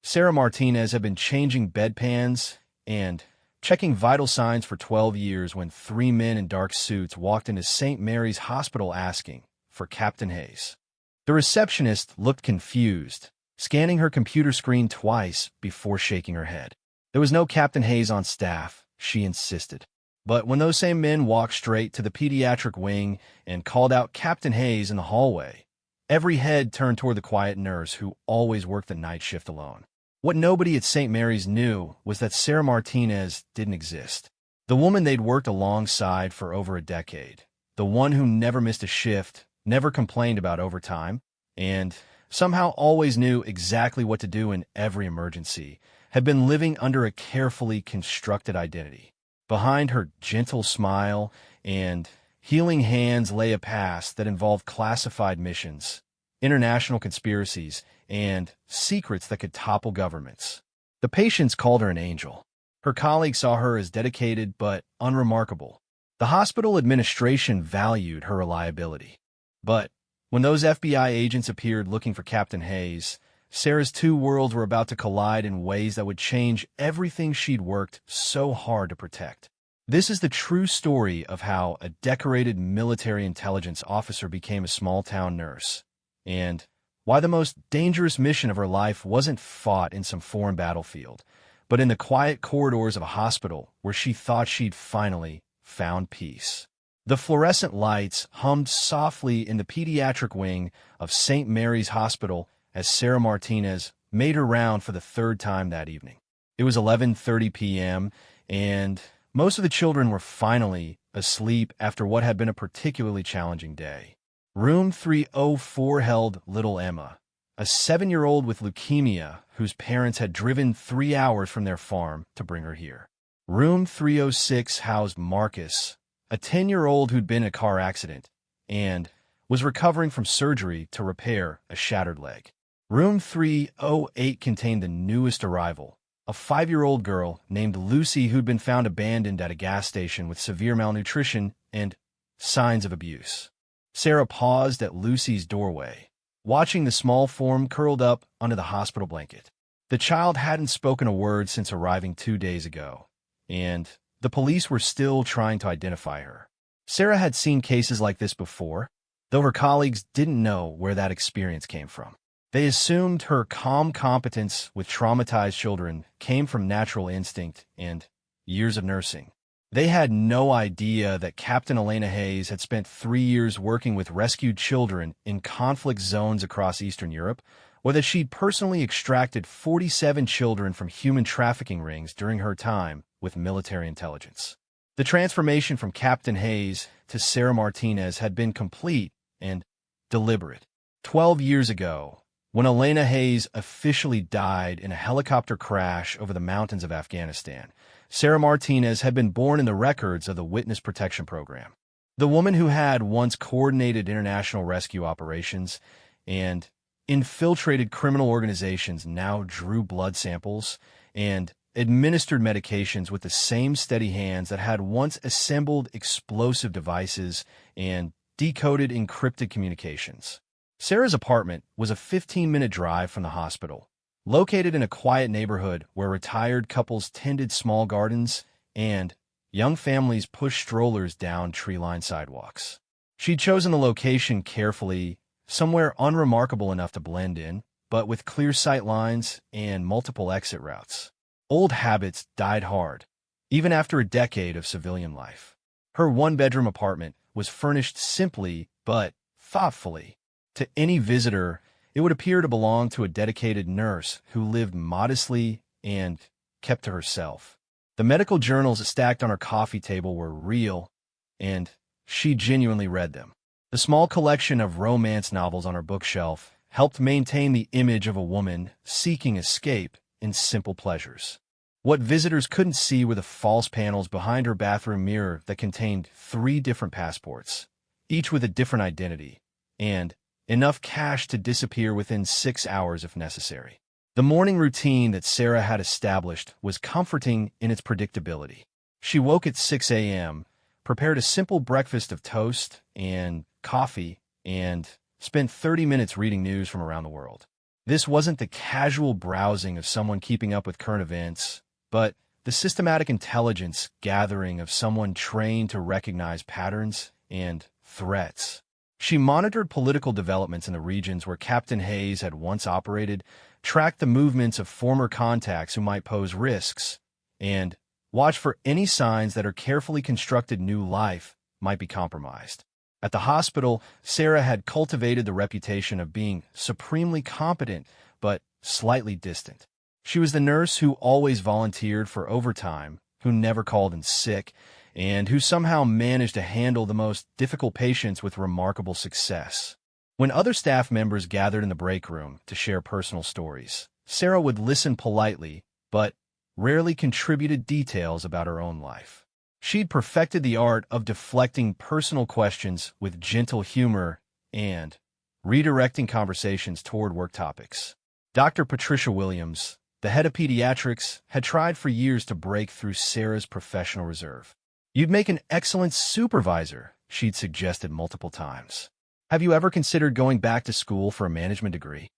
Sarah Martinez had been changing bedpans and checking vital signs for 12 years when three men in dark suits walked into St. Mary's Hospital asking for Captain Hayes. The receptionist looked confused, scanning her computer screen twice before shaking her head. There was no Captain Hayes on staff, she insisted. But when those same men walked straight to the pediatric wing and called out Captain Hayes in the hallway, every head turned toward the quiet nurse who always worked the night shift alone. What nobody at St. Mary's knew was that Sarah Martinez didn't exist. The woman they'd worked alongside for over a decade. The one who never missed a shift, never complained about overtime, and somehow always knew exactly what to do in every emergency, had been living under a carefully constructed identity. Behind her gentle smile and healing hands lay a past that involved classified missions, international conspiracies, and secrets that could topple governments. The patients called her an angel. Her colleagues saw her as dedicated but unremarkable. The hospital administration valued her reliability. But when those FBI agents appeared looking for Captain Hayes, Sarah's two worlds were about to collide in ways that would change everything she'd worked so hard to protect. This is the true story of how a decorated military intelligence officer became a small-town nurse, and why the most dangerous mission of her life wasn't fought in some foreign battlefield, but in the quiet corridors of a hospital where she thought she'd finally found peace. The fluorescent lights hummed softly in the pediatric wing of St. Mary's Hospital as Sarah Martinez made her round for the third time that evening. It was 11:30 p.m., and most of the children were finally asleep after what had been a particularly challenging day. Room 304 held little Emma, a 7-year-old with leukemia whose parents had driven 3 hours from their farm to bring her here. Room 306 housed Marcus, a 10-year-old who'd been in a car accident and was recovering from surgery to repair a shattered leg. Room 308 contained the newest arrival, a 5-year-old girl named Lucy who'd been found abandoned at a gas station with severe malnutrition and signs of abuse. Sarah paused at Lucy's doorway, watching the small form curled up under the hospital blanket. The child hadn't spoken a word since arriving 2 days ago, and the police were still trying to identify her. Sarah had seen cases like this before, though her colleagues didn't know where that experience came from. They assumed her calm competence with traumatized children came from natural instinct and years of nursing. They had no idea that Captain Elena Hayes had spent 3 years working with rescued children in conflict zones across Eastern Europe, or that she'd personally extracted 47 children from human trafficking rings during her time with military intelligence. The transformation from Captain Hayes to Sarah Martinez had been complete and deliberate. 12 years ago, when Elena Hayes officially died in a helicopter crash over the mountains of Afghanistan, Sarah Martinez had been born in the records of the Witness Protection Program. The woman who had once coordinated international rescue operations and infiltrated criminal organizations now drew blood samples and administered medications with the same steady hands that had once assembled explosive devices and decoded encrypted communications. Sarah's apartment was a 15-minute drive from the hospital, located in a quiet neighborhood where retired couples tended small gardens and young families pushed strollers down tree-lined sidewalks. She'd chosen the location carefully, somewhere unremarkable enough to blend in, but with clear sight lines and multiple exit routes. Old habits died hard, even after a decade of civilian life. Her one-bedroom apartment was furnished simply but thoughtfully. To any visitor, it would appear to belong to a dedicated nurse who lived modestly and kept to herself. The medical journals stacked on her coffee table were real, and she genuinely read them. The small collection of romance novels on her bookshelf helped maintain the image of a woman seeking escape in simple pleasures. What visitors couldn't see were the false panels behind her bathroom mirror that contained 3 different passports, each with a different identity, and enough cash to disappear within 6 hours if necessary. The morning routine that Sarah had established was comforting in its predictability. She woke at 6 a.m., prepared a simple breakfast of toast and coffee, and spent 30 minutes reading news from around the world. This wasn't the casual browsing of someone keeping up with current events, but the systematic intelligence gathering of someone trained to recognize patterns and threats. She monitored political developments in the regions where Captain Hayes had once operated, tracked the movements of former contacts who might pose risks, and watched for any signs that her carefully constructed new life might be compromised. At the hospital, Sarah had cultivated the reputation of being supremely competent but slightly distant. She was the nurse who always volunteered for overtime, who never called in sick, and who somehow managed to handle the most difficult patients with remarkable success. When other staff members gathered in the break room to share personal stories, Sarah would listen politely, but rarely contributed details about her own life. She'd perfected the art of deflecting personal questions with gentle humor and redirecting conversations toward work topics. Dr. Patricia Williams, the head of pediatrics, had tried for years to break through Sarah's professional reserve. "You'd make an excellent supervisor," she'd suggested multiple times. "Have you ever considered going back to school for a management degree?"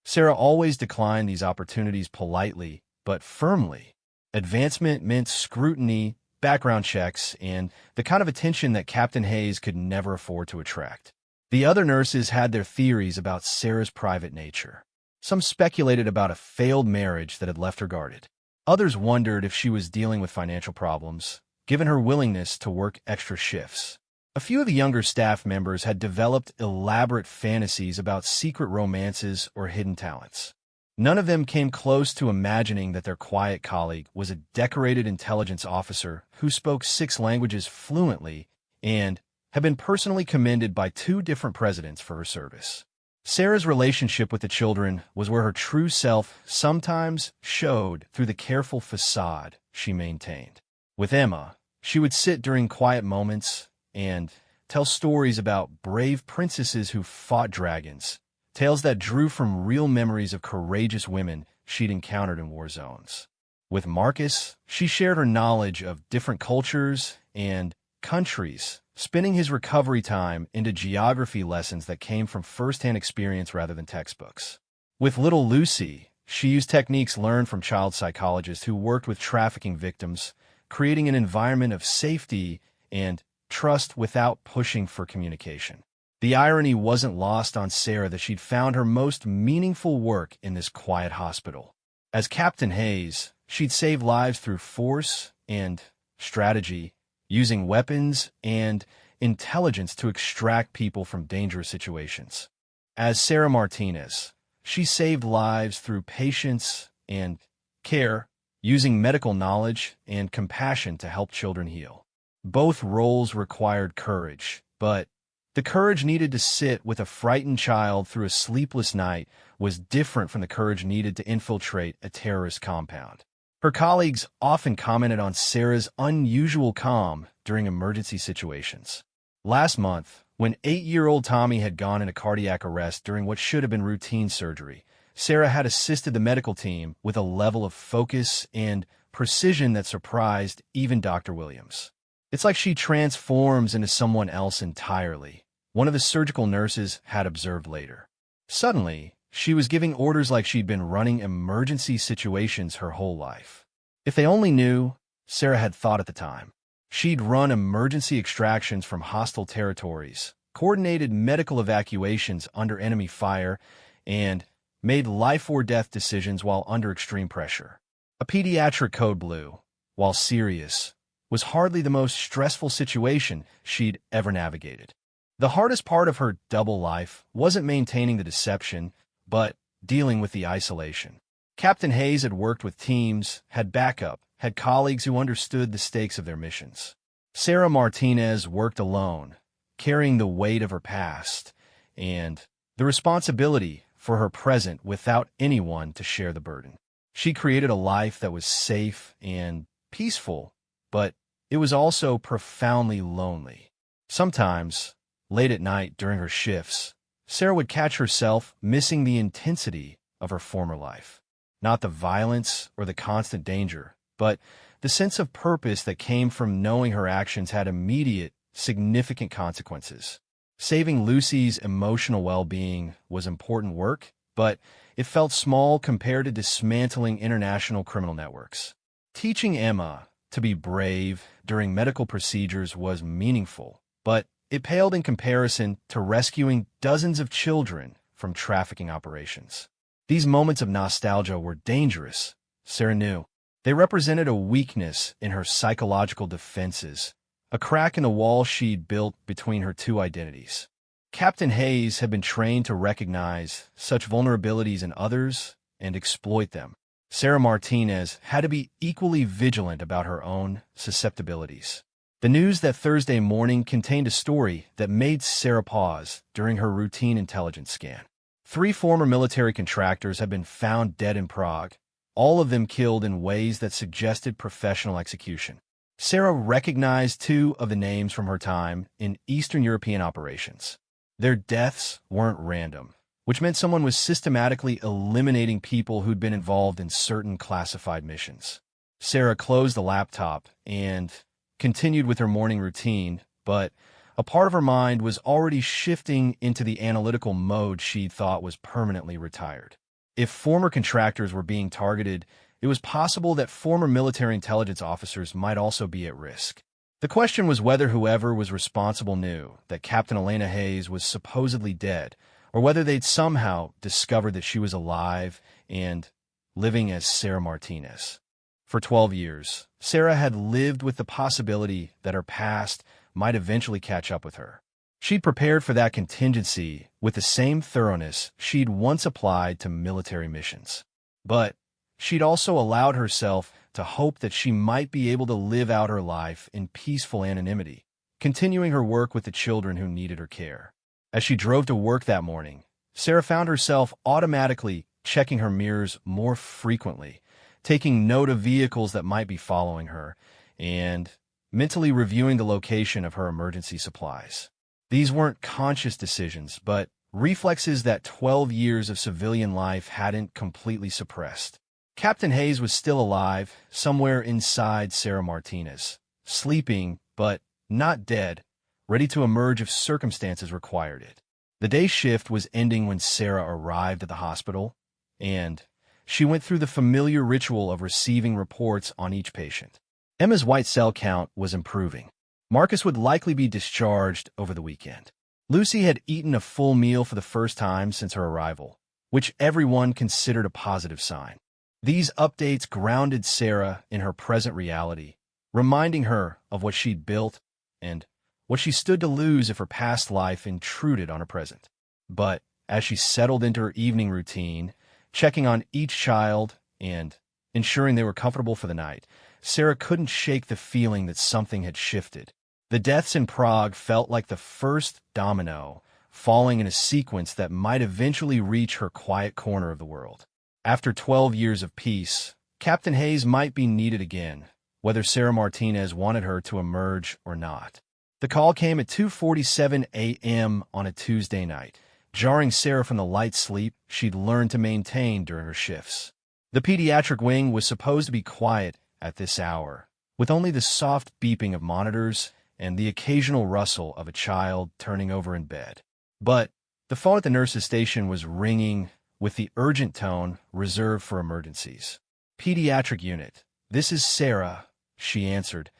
Sarah always declined these opportunities politely, but firmly. Advancement meant scrutiny, background checks, and the kind of attention that Captain Hayes could never afford to attract. The other nurses had their theories about Sarah's private nature. Some speculated about a failed marriage that had left her guarded. Others wondered if she was dealing with financial problems, given her willingness to work extra shifts. A few of the younger staff members had developed elaborate fantasies about secret romances or hidden talents. None of them came close to imagining that their quiet colleague was a decorated intelligence officer who spoke 6 languages fluently and had been personally commended by 2 different presidents for her service. Sarah's relationship with the children was where her true self sometimes showed through the careful facade she maintained. With Emma, she would sit during quiet moments and tell stories about brave princesses who fought dragons, tales that drew from real memories of courageous women she'd encountered in war zones. With Marcus, she shared her knowledge of different cultures and countries, spinning his recovery time into geography lessons that came from first-hand experience rather than textbooks. With little Lucy, she used techniques learned from child psychologists who worked with trafficking victims, creating an environment of safety and trust without pushing for communication. The irony wasn't lost on Sarah that she'd found her most meaningful work in this quiet hospital. As Captain Hayes, she'd saved lives through force and strategy, using weapons and intelligence to extract people from dangerous situations. As Sarah Martinez, she saved lives through patience and care, using medical knowledge and compassion to help children heal. Both roles required courage, but the courage needed to sit with a frightened child through a sleepless night was different from the courage needed to infiltrate a terrorist compound. Her colleagues often commented on Sarah's unusual calm during emergency situations. Last month, when 8-year-old Tommy had gone into cardiac arrest during what should have been routine surgery, Sarah had assisted the medical team with a level of focus and precision that surprised even Dr. Williams. "It's like she transforms into someone else entirely," one of the surgical nurses had observed later. Suddenly, she was giving orders like she'd been running emergency situations her whole life. If they only knew, Sarah had thought at the time. She'd run emergency extractions from hostile territories, coordinated medical evacuations under enemy fire, and made life-or-death decisions while under extreme pressure. A pediatric code blue, while serious, was hardly the most stressful situation she'd ever navigated. The hardest part of her double life wasn't maintaining the deception, but dealing with the isolation. Captain Hayes had worked with teams, had backup, had colleagues who understood the stakes of their missions. Sarah Martinez worked alone, carrying the weight of her past and the responsibility for her present without anyone to share the burden. She created a life that was safe and peaceful, but it was also profoundly lonely. Sometimes, late at night during her shifts, Sarah would catch herself missing the intensity of her former life. Not the violence or the constant danger, but the sense of purpose that came from knowing her actions had immediate, significant consequences. Saving Lucy's emotional well-being was important work, but it felt small compared to dismantling international criminal networks. Teaching Emma to be brave during medical procedures was meaningful, but it paled in comparison to rescuing dozens of children from trafficking operations. These moments of nostalgia were dangerous, Sarah knew. They represented a weakness in her psychological defenses, a crack in the wall she'd built between her two identities. Captain Hayes had been trained to recognize such vulnerabilities in others and exploit them. Sarah Martinez had to be equally vigilant about her own susceptibilities. The news that Thursday morning contained a story that made Sarah pause during her routine intelligence scan. 3 former military contractors had been found dead in Prague, all of them killed in ways that suggested professional execution. Sarah recognized 2 of the names from her time in Eastern European operations. Their deaths weren't random, which meant someone was systematically eliminating people who'd been involved in certain classified missions. Sarah closed the laptop and continued with her morning routine, but a part of her mind was already shifting into the analytical mode she thought was permanently retired. If former contractors were being targeted, it was possible that former military intelligence officers might also be at risk. The question was whether whoever was responsible knew that Captain Elena Hayes was supposedly dead, or whether they'd somehow discovered that she was alive and living as Sarah Martinez. For 12 years, Sarah had lived with the possibility that her past might eventually catch up with her. She'd prepared for that contingency with the same thoroughness she'd once applied to military missions. But she'd also allowed herself to hope that she might be able to live out her life in peaceful anonymity, continuing her work with the children who needed her care. As she drove to work that morning, Sarah found herself automatically checking her mirrors more frequently, taking note of vehicles that might be following her, and mentally reviewing the location of her emergency supplies. These weren't conscious decisions, but reflexes that 12 years of civilian life hadn't completely suppressed. Captain Hayes was still alive, somewhere inside Sarah Martinez, sleeping, but not dead, ready to emerge if circumstances required it. The day shift was ending when Sarah arrived at the hospital, and she went through the familiar ritual of receiving reports on each patient. Emma's white cell count was improving. Marcus would likely be discharged over the weekend. Lucy had eaten a full meal for the first time since her arrival, which everyone considered a positive sign. These updates grounded Sarah in her present reality, reminding her of what she'd built and what she stood to lose if her past life intruded on her present. But as she settled into her evening routine, checking on each child and ensuring they were comfortable for the night, Sarah couldn't shake the feeling that something had shifted. The deaths in Prague felt like the first domino, falling in a sequence that might eventually reach her quiet corner of the world. After 12 years of peace, Captain Hayes might be needed again, whether Sarah Martinez wanted her to emerge or not. The call came at 2:47 a.m. on a Tuesday night, jarring Sarah from the light sleep she'd learned to maintain during her shifts. The pediatric wing was supposed to be quiet at this hour, with only the soft beeping of monitors and the occasional rustle of a child turning over in bed. But the phone at the nurse's station was ringing with the urgent tone reserved for emergencies. "Pediatric unit, this is Sarah," she answered,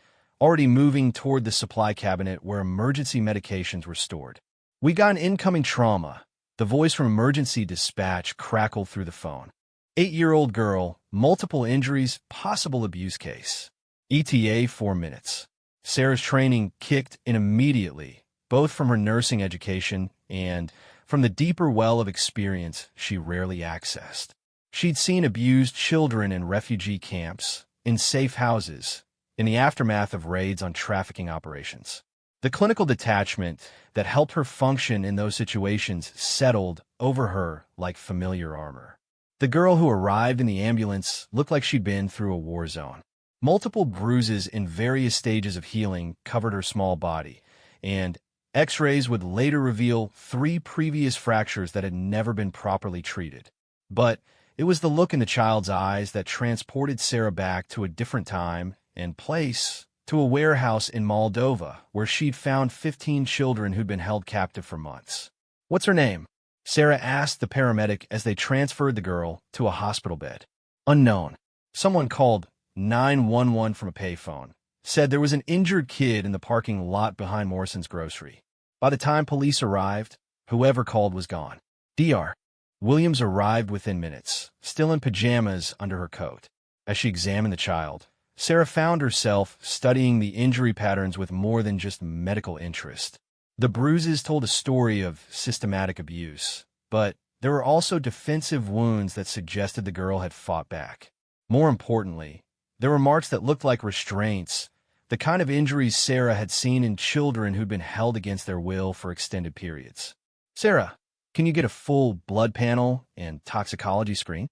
already moving toward the supply cabinet where emergency medications were stored. "We got an incoming trauma." The voice from emergency dispatch crackled through the phone. 8-year-old girl, multiple injuries, possible abuse case. ETA 4 minutes. Sarah's training kicked in immediately, both from her nursing education and from the deeper well of experience she rarely accessed. She'd seen abused children in refugee camps, in safe houses, in the aftermath of raids on trafficking operations. The clinical detachment that helped her function in those situations settled over her like familiar armor. The girl who arrived in the ambulance looked like she'd been through a war zone. Multiple bruises in various stages of healing covered her small body, and X-rays would later reveal 3 previous fractures that had never been properly treated. But it was the look in the child's eyes that transported Sarah back to a different time and place, to a warehouse in Moldova where she'd found 15 children who'd been held captive for months. "What's her name?" Sarah asked the paramedic as they transferred the girl to a hospital bed. Unknown. Someone called 911 from a payphone, said there was an injured kid in the parking lot behind Morrison's grocery. By the time police arrived, whoever called was gone. Dr. Williams arrived within minutes, still in pajamas under her coat. As she examined the child, Sarah found herself studying the injury patterns with more than just medical interest. The bruises told a story of systematic abuse, but there were also defensive wounds that suggested the girl had fought back. More importantly, there were marks that looked like restraints, the kind of injuries Sarah had seen in children who'd been held against their will for extended periods. Sarah, can you get a full blood panel and toxicology screen?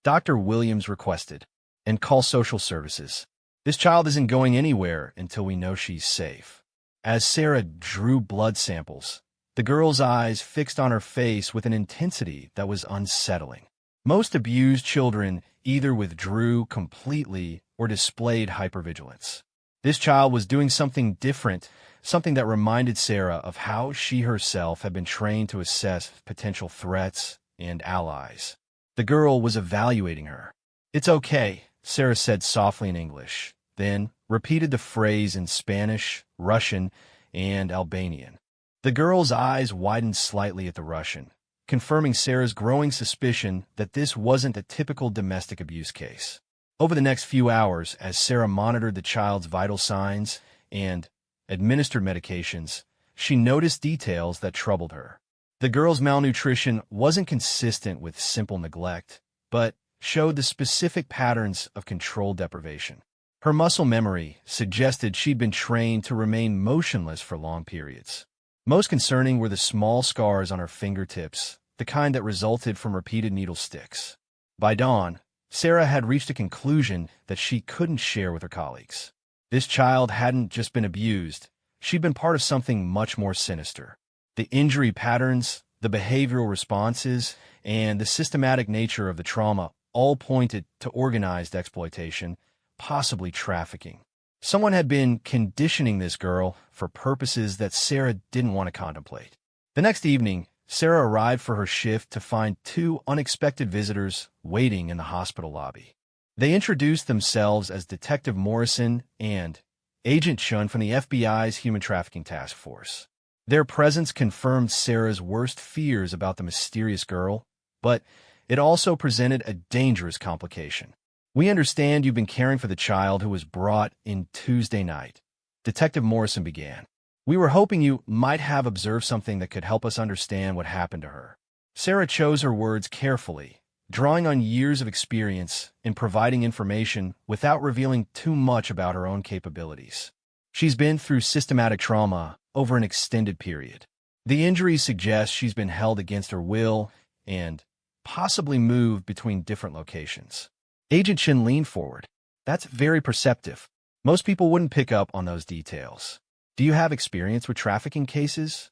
Dr. Williams requested, and call social services. This child isn't going anywhere until we know she's safe. As Sarah drew blood samples, the girl's eyes fixed on her face with an intensity that was unsettling. Most abused children either withdrew completely or displayed hypervigilance. This child was doing something different, something that reminded Sarah of how she herself had been trained to assess potential threats and allies. The girl was evaluating her. "It's okay," Sarah said softly in English, then repeated the phrase in Spanish, Russian, and Albanian. The girl's eyes widened slightly at the Russian, confirming Sarah's growing suspicion that this wasn't a typical domestic abuse case. Over the next few hours, as Sarah monitored the child's vital signs and administered medications, she noticed details that troubled her. The girl's malnutrition wasn't consistent with simple neglect, but showed the specific patterns of controlled deprivation. Her muscle memory suggested she'd been trained to remain motionless for long periods. Most concerning were the small scars on her fingertips, the kind that resulted from repeated needle sticks. By dawn, Sarah had reached a conclusion that she couldn't share with her colleagues. This child hadn't just been abused, she'd been part of something much more sinister. The injury patterns, the behavioral responses, and the systematic nature of the trauma all pointed to organized exploitation, possibly trafficking. Someone had been conditioning this girl for purposes that Sarah didn't want to contemplate. The next evening, Sarah arrived for her shift to find two unexpected visitors waiting in the hospital lobby. They introduced themselves as Detective Morrison and Agent Chun from the FBI's Human Trafficking Task Force. Their presence confirmed Sarah's worst fears about the mysterious girl, but it also presented a dangerous complication. "We understand you've been caring for the child who was brought in Tuesday night," Detective Morrison began. "We were hoping you might have observed something that could help us understand what happened to her." Sarah chose her words carefully, drawing on years of experience in providing information without revealing too much about her own capabilities. She's been through systematic trauma over an extended period. The injuries suggest she's been held against her will and possibly moved between different locations. Agent Shin leaned forward. "That's very perceptive. Most people wouldn't pick up on those details. Do you have experience with trafficking cases?"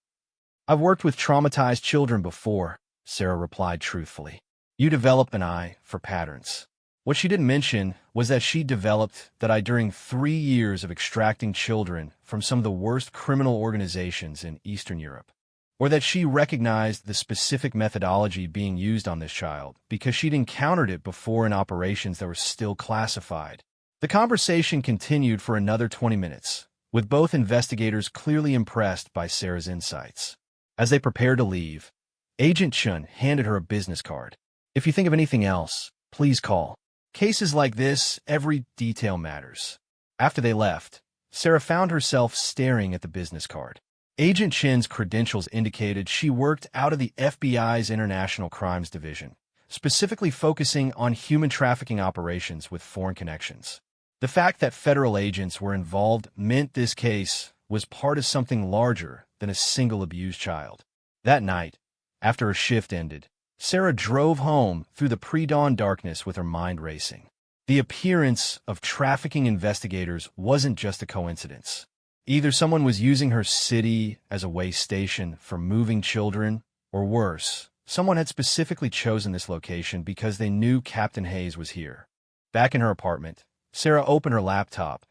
"I've worked with traumatized children before," Sarah replied truthfully. "You develop an eye for patterns." What she didn't mention was that she developed that eye during 3 years of extracting children from some of the worst criminal organizations in Eastern Europe, or that she recognized the specific methodology being used on this child because she'd encountered it before in operations that were still classified. The conversation continued for another 20 minutes, with both investigators clearly impressed by Sarah's insights. As they prepared to leave, Agent Chun handed her a business card. "If you think of anything else, please call. Cases like this, every detail matters." After they left, Sarah found herself staring at the business card. Agent Chin's credentials indicated she worked out of the FBI's International Crimes Division, specifically focusing on human trafficking operations with foreign connections. The fact that federal agents were involved meant this case was part of something larger than a single abused child. That night, after her shift ended, Sarah drove home through the pre-dawn darkness with her mind racing. The appearance of trafficking investigators wasn't just a coincidence. Either someone was using her city as a way station for moving children, or worse, someone had specifically chosen this location because they knew Captain Hayes was here. Back in her apartment, Sarah opened her laptop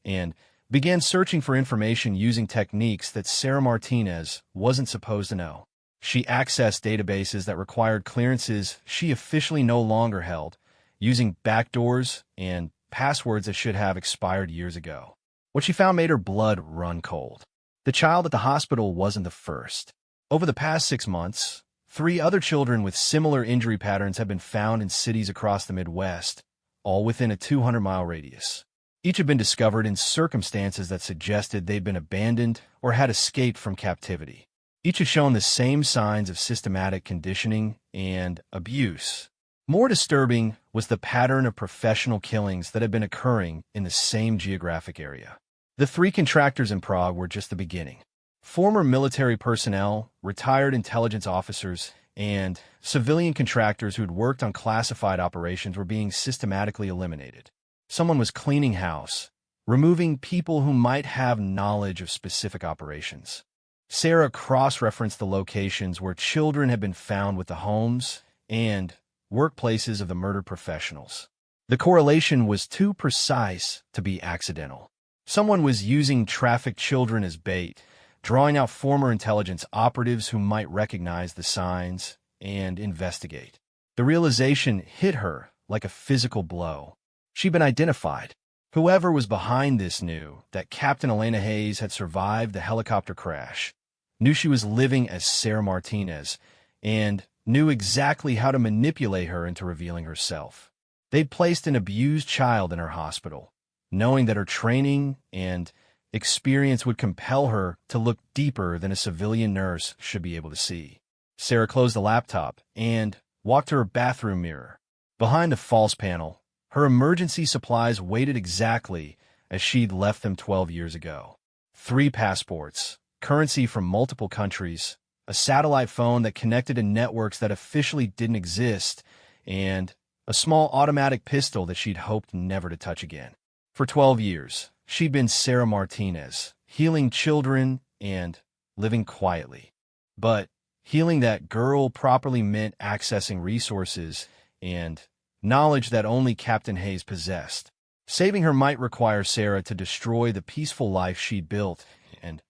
and began searching for information using techniques that Sarah Martinez wasn't supposed to know. She accessed databases that required clearances she officially no longer held, using backdoors and passwords that should have expired years ago. What she found made her blood run cold. The child at the hospital wasn't the first. Over the past 6 months, 3 other children with similar injury patterns have been found in cities across the Midwest, all within a 200-mile radius. Each had been discovered in circumstances that suggested they'd been abandoned or had escaped from captivity. Each had shown the same signs of systematic conditioning and abuse. More disturbing was the pattern of professional killings that had been occurring in the same geographic area. The 3 contractors in Prague were just the beginning. Former military personnel, retired intelligence officers, and civilian contractors who'd worked on classified operations were being systematically eliminated. Someone was cleaning house, removing people who might have knowledge of specific operations. Sarah cross-referenced the locations where children had been found with the homes and workplaces of the murdered professionals. The correlation was too precise to be accidental. Someone was using trafficked children as bait, drawing out former intelligence operatives who might recognize the signs and investigate. The realization hit her like a physical blow. She'd been identified. Whoever was behind this knew that Captain Elena Hayes had survived the helicopter crash, knew she was living as Sarah Martinez, and knew exactly how to manipulate her into revealing herself. They'd placed an abused child in her hospital, knowing that her training and experience would compel her to look deeper than a civilian nurse should be able to see. Sarah closed the laptop and walked to her bathroom mirror. Behind the false panel, her emergency supplies waited exactly as she'd left them 12 years ago. 3 passports, currency from multiple countries, a satellite phone that connected to networks that officially didn't exist, and a small automatic pistol that she'd hoped never to touch again. For 12 years, she'd been Sarah Martinez, healing children and living quietly. But healing that girl properly meant accessing resources and knowledge that only Captain Hayes possessed. Saving her might require Sarah to destroy the peaceful life she'd built and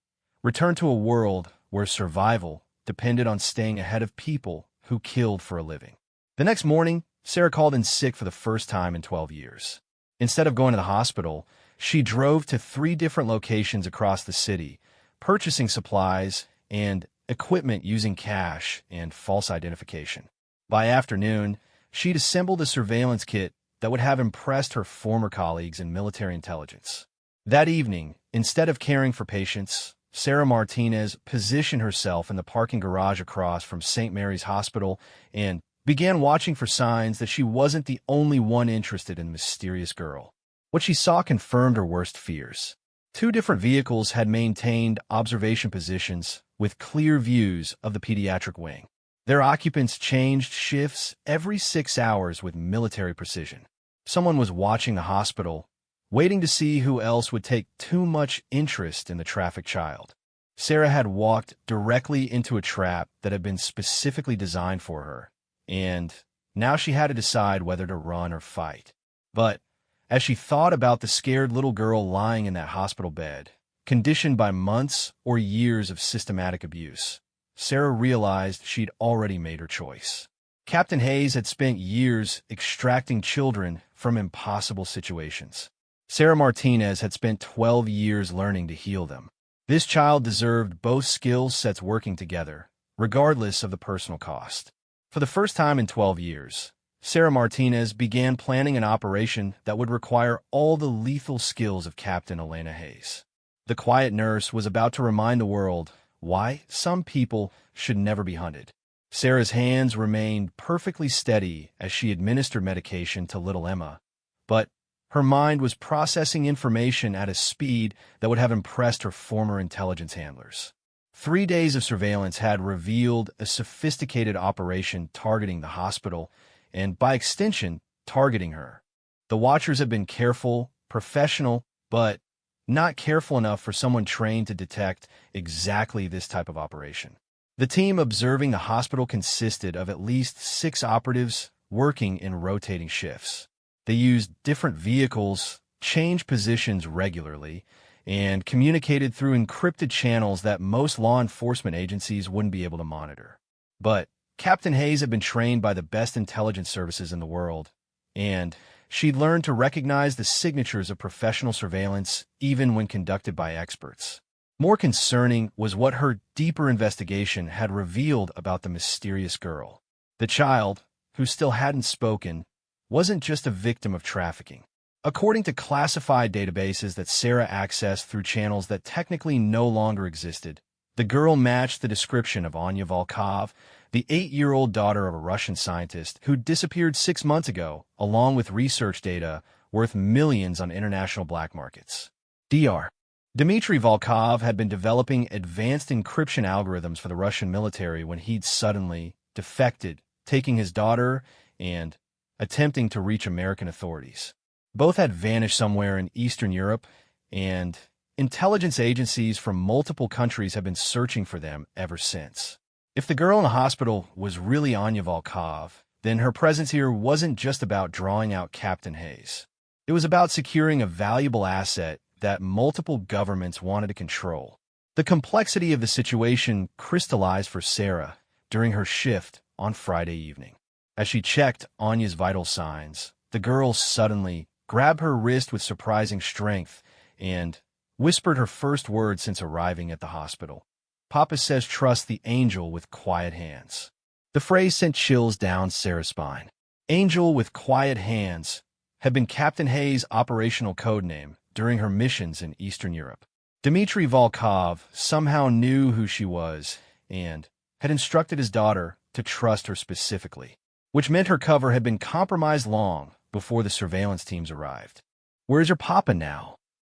return to a world where survival depended on staying ahead of people who killed for a living. The next morning, Sarah called in sick for the first time in 12 years. Instead of going to the hospital, she drove to 3 different locations across the city, purchasing supplies and equipment using cash and false identification. By afternoon, she'd assembled a surveillance kit that would have impressed her former colleagues in military intelligence. That evening, instead of caring for patients, Sarah Martinez positioned herself in the parking garage across from St. Mary's Hospital and began watching for signs that she wasn't the only one interested in the mysterious girl. What she saw confirmed her worst fears. 2 different vehicles had maintained observation positions with clear views of the pediatric wing. Their occupants changed shifts every 6 hours with military precision. Someone was watching the hospital, waiting to see who else would take too much interest in the trafficked child. Sarah had walked directly into a trap that had been specifically designed for her, and now she had to decide whether to run or fight. But as she thought about the scared little girl lying in that hospital bed, conditioned by months or years of systematic abuse, Sarah realized she'd already made her choice. Captain Hayes had spent years extracting children from impossible situations. Sarah Martinez had spent 12 years learning to heal them. This child deserved both skill sets working together, regardless of the personal cost. For the first time in 12 years, Sarah Martinez began planning an operation that would require all the lethal skills of Captain Elena Hayes. The quiet nurse was about to remind the world why some people should never be hunted. Sarah's hands remained perfectly steady as she administered medication to little Emma, but her mind was processing information at a speed that would have impressed her former intelligence handlers. 3 days of surveillance had revealed a sophisticated operation targeting the hospital and, by extension, targeting her. The watchers had been careful, professional, but not careful enough for someone trained to detect exactly this type of operation. The team observing the hospital consisted of at least 6 operatives working in rotating shifts. They used different vehicles, changed positions regularly, and communicated through encrypted channels that most law enforcement agencies wouldn't be able to monitor. But Captain Hayes had been trained by the best intelligence services in the world, and she'd learned to recognize the signatures of professional surveillance even when conducted by experts. More concerning was what her deeper investigation had revealed about the mysterious girl. The child, who still hadn't spoken, wasn't just a victim of trafficking. According to classified databases that Sarah accessed through channels that technically no longer existed, the girl matched the description of Anya Volkov, the 8-year-old daughter of a Russian scientist who disappeared 6 months ago, along with research data worth millions on international black markets. Dr. Dmitry Volkov had been developing advanced encryption algorithms for the Russian military when he'd suddenly defected, taking his daughter and attempting to reach American authorities. Both had vanished somewhere in Eastern Europe, and intelligence agencies from multiple countries have been searching for them ever since. If the girl in the hospital was really Anya Volkov, then her presence here wasn't just about drawing out Captain Hayes. It was about securing a valuable asset that multiple governments wanted to control. The complexity of the situation crystallized for Sarah during her shift on Friday evening. As she checked Anya's vital signs, the girl suddenly grabbed her wrist with surprising strength and whispered her first words since arriving at the hospital. "Papa says trust the angel with quiet hands." The phrase sent chills down Sarah's spine. Angel with quiet hands had been Captain Hayes' operational codename during her missions in Eastern Europe. Dmitry Volkov somehow knew who she was and had instructed his daughter to trust her specifically, which meant her cover had been compromised long before the surveillance teams arrived. "Where's your papa now?"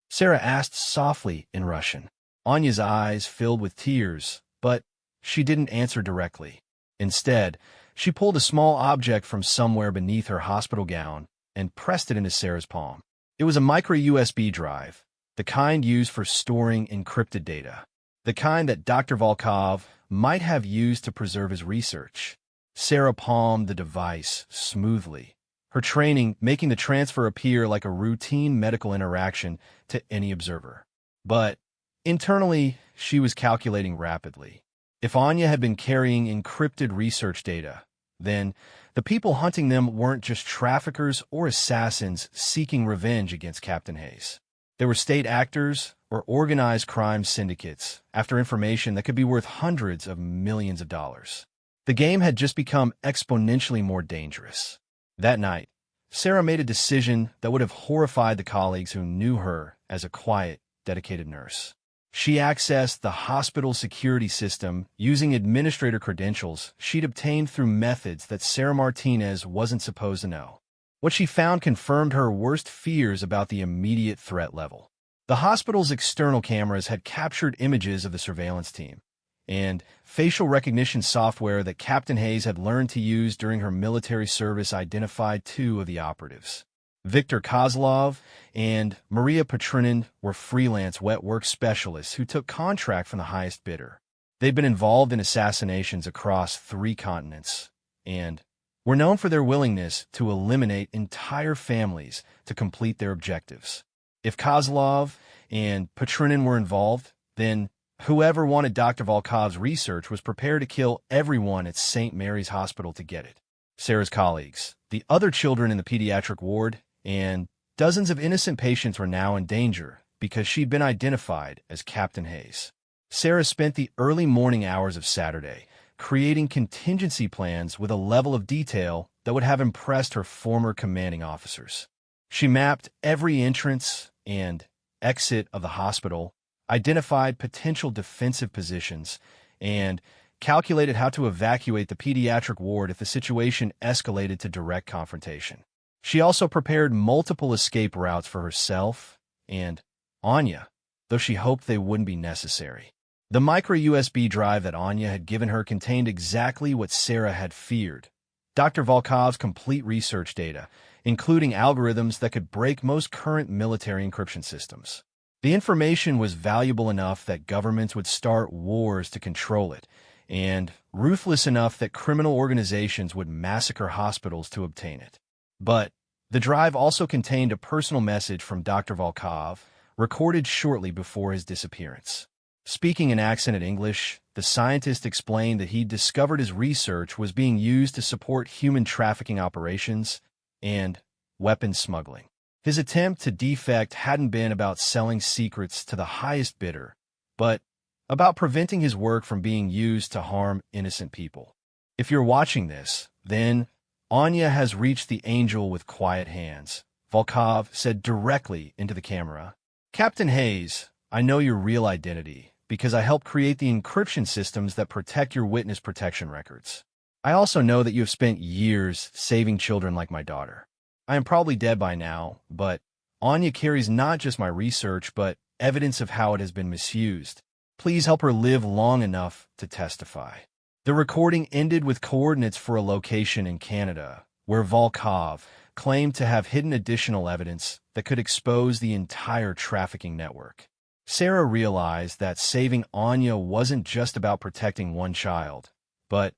Sarah asked softly in Russian. Anya's eyes filled with tears, but she didn't answer directly. Instead, she pulled a small object from somewhere beneath her hospital gown and pressed it into Sarah's palm. It was a micro USB drive, the kind used for storing encrypted data, the kind that Dr. Volkov might have used to preserve his research. Sarah palmed the device smoothly, her training making the transfer appear like a routine medical interaction to any observer. But internally, she was calculating rapidly. If Anya had been carrying encrypted research data, then the people hunting them weren't just traffickers or assassins seeking revenge against Captain Hayes. They were state actors or organized crime syndicates after information that could be worth hundreds of millions of dollars. The game had just become exponentially more dangerous. That night, Sarah made a decision that would have horrified the colleagues who knew her as a quiet, dedicated nurse. She accessed the hospital security system using administrator credentials she'd obtained through methods that Sarah Martinez wasn't supposed to know. What she found confirmed her worst fears about the immediate threat level. The hospital's external cameras had captured images of the surveillance team, and facial recognition software that Captain Hayes had learned to use during her military service identified 2 of the operatives. Viktor Kozlov and Maria Petrinin were freelance wet work specialists who took contract from the highest bidder. They'd been involved in assassinations across 3 continents and were known for their willingness to eliminate entire families to complete their objectives. If Kozlov and Petrinin were involved, then whoever wanted Dr. Volkov's research was prepared to kill everyone at St. Mary's Hospital to get it. Sarah's colleagues, the other children in the pediatric ward, and dozens of innocent patients were now in danger because she'd been identified as Captain Hayes. Sarah spent the early morning hours of Saturday creating contingency plans with a level of detail that would have impressed her former commanding officers. She mapped every entrance and exit of the hospital, identified potential defensive positions, and calculated how to evacuate the pediatric ward if the situation escalated to direct confrontation. She also prepared multiple escape routes for herself and Anya, though she hoped they wouldn't be necessary. The micro USB drive that Anya had given her contained exactly what Sarah had feared: Dr. Volkov's complete research data, including algorithms that could break most current military encryption systems. The information was valuable enough that governments would start wars to control it, and ruthless enough that criminal organizations would massacre hospitals to obtain it. But the drive also contained a personal message from Dr. Volkov, recorded shortly before his disappearance. Speaking in accented English, the scientist explained that he'd discovered his research was being used to support human trafficking operations and weapons smuggling. His attempt to defect hadn't been about selling secrets to the highest bidder, but about preventing his work from being used to harm innocent people. If you're watching this, then Anya has reached the angel with quiet hands, Volkov said directly into the camera. Captain Hayes, I know your real identity because I helped create the encryption systems that protect your witness protection records. I also know that you have spent years saving children like my daughter. I am probably dead by now, but Anya carries not just my research, but evidence of how it has been misused. Please help her live long enough to testify. The recording ended with coordinates for a location in Canada, where Volkov claimed to have hidden additional evidence that could expose the entire trafficking network. Sarah realized that saving Anya wasn't just about protecting one child, but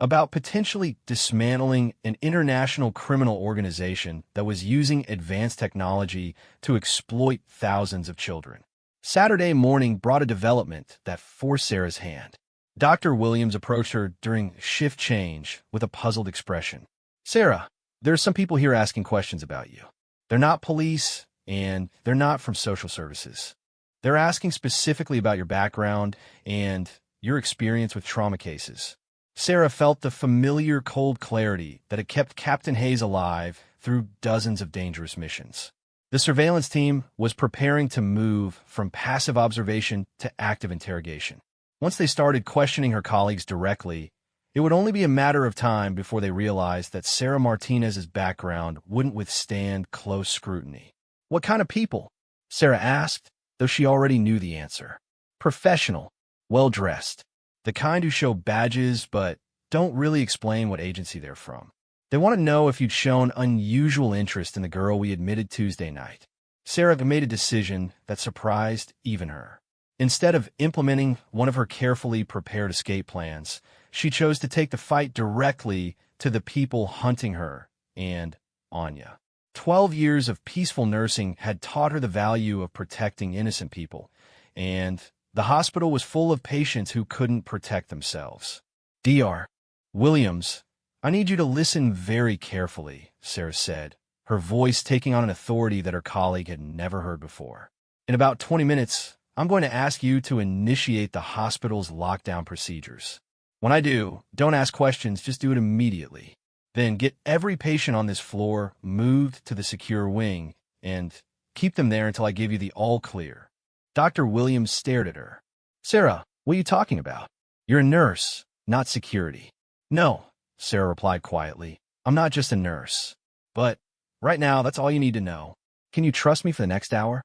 about potentially dismantling an international criminal organization that was using advanced technology to exploit thousands of children. Saturday morning brought a development that forced Sarah's hand. Dr. Williams approached her during shift change with a puzzled expression. Sarah, there are some people here asking questions about you. They're not police, and they're not from social services. They're asking specifically about your background and your experience with trauma cases. Sarah felt the familiar cold clarity that had kept Captain Hayes alive through dozens of dangerous missions. The surveillance team was preparing to move from passive observation to active interrogation. Once they started questioning her colleagues directly, it would only be a matter of time before they realized that Sarah Martinez's background wouldn't withstand close scrutiny. What kind of people? Sarah asked, though she already knew the answer. Professional, well-dressed. The kind who show badges but don't really explain what agency they're from. They want to know if you'd shown unusual interest in the girl we admitted Tuesday night. Sarah made a decision that surprised even her. Instead of implementing one of her carefully prepared escape plans, she chose to take the fight directly to the people hunting her and Anya. 12 years of peaceful nursing had taught her the value of protecting innocent people, and the hospital was full of patients who couldn't protect themselves. Dr. Williams, I need you to listen very carefully, Sarah said, her voice taking on an authority that her colleague had never heard before. In about 20 minutes, I'm going to ask you to initiate the hospital's lockdown procedures. When I do, don't ask questions, just do it immediately. Then get every patient on this floor moved to the secure wing and keep them there until I give you the all clear. Dr. Williams stared at her. Sarah, what are you talking about? You're a nurse, not security. No, Sarah replied quietly. I'm not just a nurse. But right now, that's all you need to know. Can you trust me for the next hour?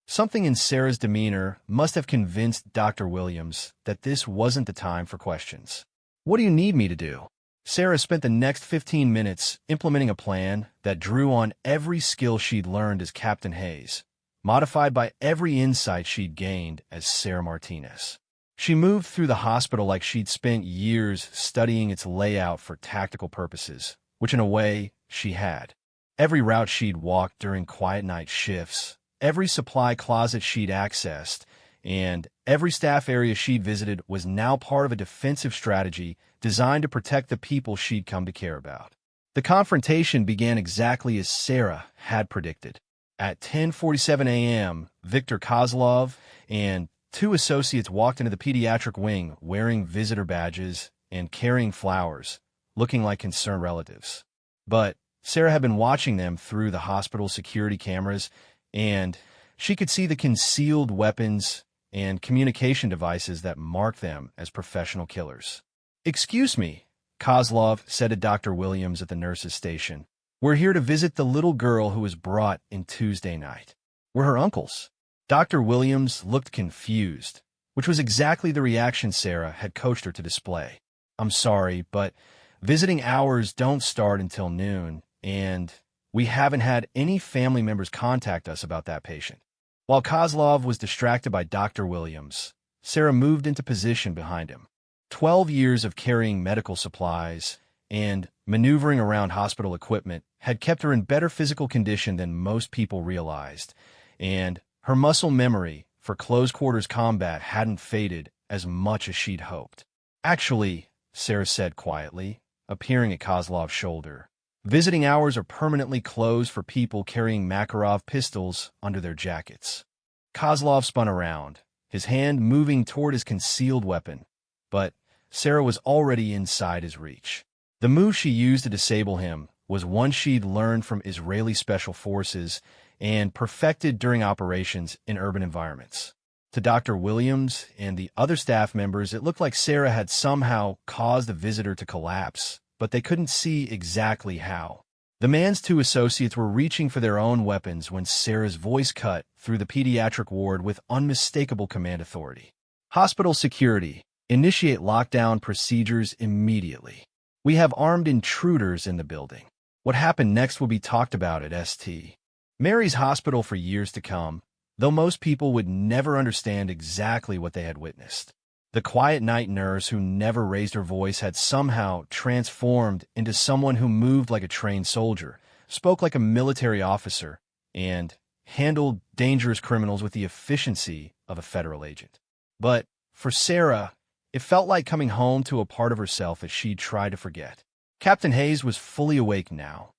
Something in Sarah's demeanor must have convinced Dr. Williams that this wasn't the time for questions. What do you need me to do? Sarah spent the next 15 minutes implementing a plan that drew on every skill she'd learned as Captain Hayes, modified by every insight she'd gained as Sarah Martinez. She moved through the hospital like she'd spent years studying its layout for tactical purposes, which in a way she had. Every route she'd walked during quiet night shifts, every supply closet she'd accessed, and every staff area she'd visited was now part of a defensive strategy designed to protect the people she'd come to care about. The confrontation began exactly as Sarah had predicted. At 10:47 a.m., Viktor Kozlov and two associates walked into the pediatric wing wearing visitor badges and carrying flowers, looking like concerned relatives. But Sarah had been watching them through the hospital security cameras, and she could see the concealed weapons and communication devices that marked them as professional killers. Excuse me, Kozlov said to Dr. Williams at the nurse's station. We're here to visit the little girl who was brought in Tuesday night. We're her uncles. Dr. Williams looked confused, which was exactly the reaction Sarah had coached her to display. I'm sorry, but visiting hours don't start until noon, and we haven't had any family members contact us about that patient. While Kozlov was distracted by Dr. Williams, Sarah moved into position behind him. 12 years of carrying medical supplies and maneuvering around hospital equipment had kept her in better physical condition than most people realized, and her muscle memory for close-quarters combat hadn't faded as much as she'd hoped. "Actually," Sarah said quietly, appearing at Kozlov's shoulder, "visiting hours are permanently closed for people carrying Makarov pistols under their jackets." Kozlov spun around, his hand moving toward his concealed weapon, but Sarah was already inside his reach. The move she used to disable him was one she'd learned from Israeli special forces and perfected during operations in urban environments. To Dr. Williams and the other staff members, it looked like Sarah had somehow caused the visitor to collapse, but they couldn't see exactly how. The man's two associates were reaching for their own weapons when Sarah's voice cut through the pediatric ward with unmistakable command authority. "Hospital security, initiate lockdown procedures immediately. We have armed intruders in the building." What happened next will be talked about at St. Mary's Hospital for years to come, though most people would never understand exactly what they had witnessed. The quiet night nurse who never raised her voice had somehow transformed into someone who moved like a trained soldier, spoke like a military officer, and handled dangerous criminals with the efficiency of a federal agent. But for Sarah, it felt like coming home to a part of herself that she'd tried to forget. Captain Hayes was fully awake now,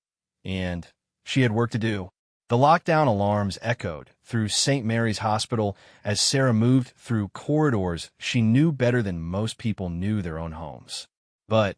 and she had work to do. The lockdown alarms echoed through St. Mary's Hospital as Sarah moved through corridors she knew better than most people knew their own homes. But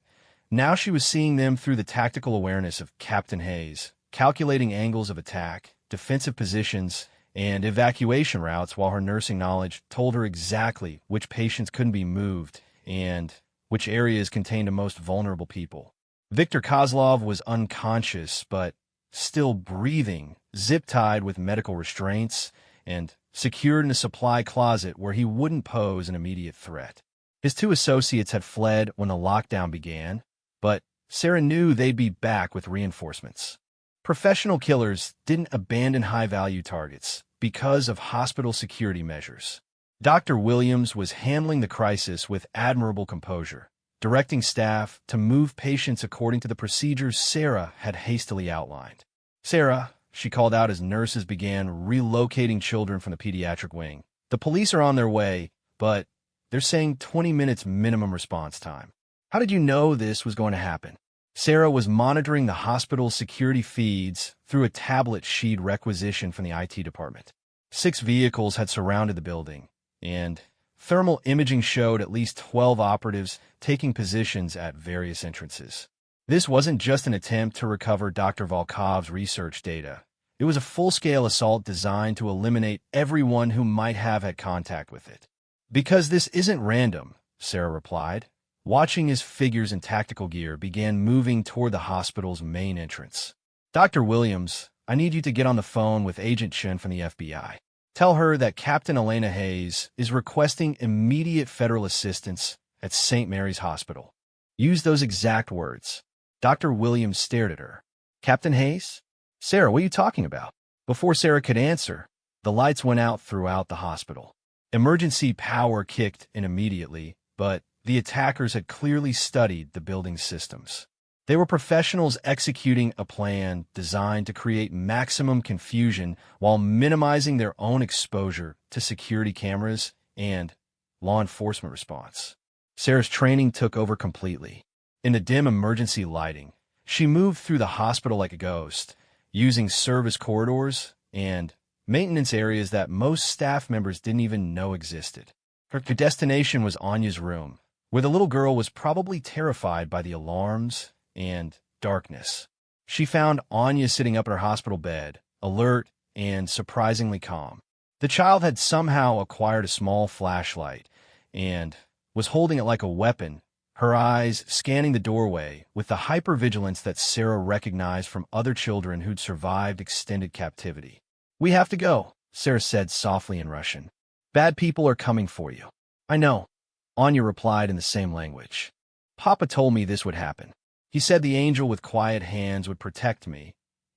now she was seeing them through the tactical awareness of Captain Hayes, calculating angles of attack, defensive positions, and evacuation routes, while her nursing knowledge told her exactly which patients couldn't be moved and which areas contained the most vulnerable people. Viktor Kozlov was unconscious, but still breathing, zip-tied with medical restraints, and secured in a supply closet where he wouldn't pose an immediate threat. His two associates had fled when the lockdown began, but Sarah knew they'd be back with reinforcements. Professional killers didn't abandon high-value targets because of hospital security measures. Dr. Williams was handling the crisis with admirable composure, directing staff to move patients according to the procedures Sarah had hastily outlined. "Sarah," she called out as nurses began relocating children from the pediatric wing. "The police are on their way, but they're saying 20 minutes minimum response time." "How did you know this was going to happen?" Sarah was monitoring the hospital's security feeds through a tablet she'd requisitioned from the IT department. 6 vehicles had surrounded the building, and thermal imaging showed at least 12 operatives taking positions at various entrances. This wasn't just an attempt to recover Dr. Volkov's research data. It was a full-scale assault designed to eliminate everyone who might have had contact with it. "Because this isn't random," Sarah replied, watching as figures in tactical gear began moving toward the hospital's main entrance. "Dr. Williams, I need you to get on the phone with Agent Chen from the FBI. Tell her that Captain Elena Hayes is requesting immediate federal assistance at St. Mary's Hospital." Use those exact words. Dr. Williams stared at her. "Captain Hayes? Sarah, what are you talking about?" Before Sarah could answer, the lights went out throughout the hospital. Emergency power kicked in immediately, but the attackers had clearly studied the building's systems. They were professionals executing a plan designed to create maximum confusion while minimizing their own exposure to security cameras and law enforcement response. Sarah's training took over completely. In the dim emergency lighting, she moved through the hospital like a ghost, using service corridors and maintenance areas that most staff members didn't even know existed. Her destination was Anya's room, where the little girl was probably terrified by the alarms and darkness. She found Anya sitting up at her hospital bed, alert and surprisingly calm. The child had somehow acquired a small flashlight and was holding it like a weapon, her eyes scanning the doorway with the hypervigilance that Sarah recognized from other children who'd survived extended captivity. "We have to go," Sarah said softly in Russian. "Bad people are coming for you." "I know," Anya replied in the same language. "Papa told me this would happen. He said the angel with quiet hands would protect me,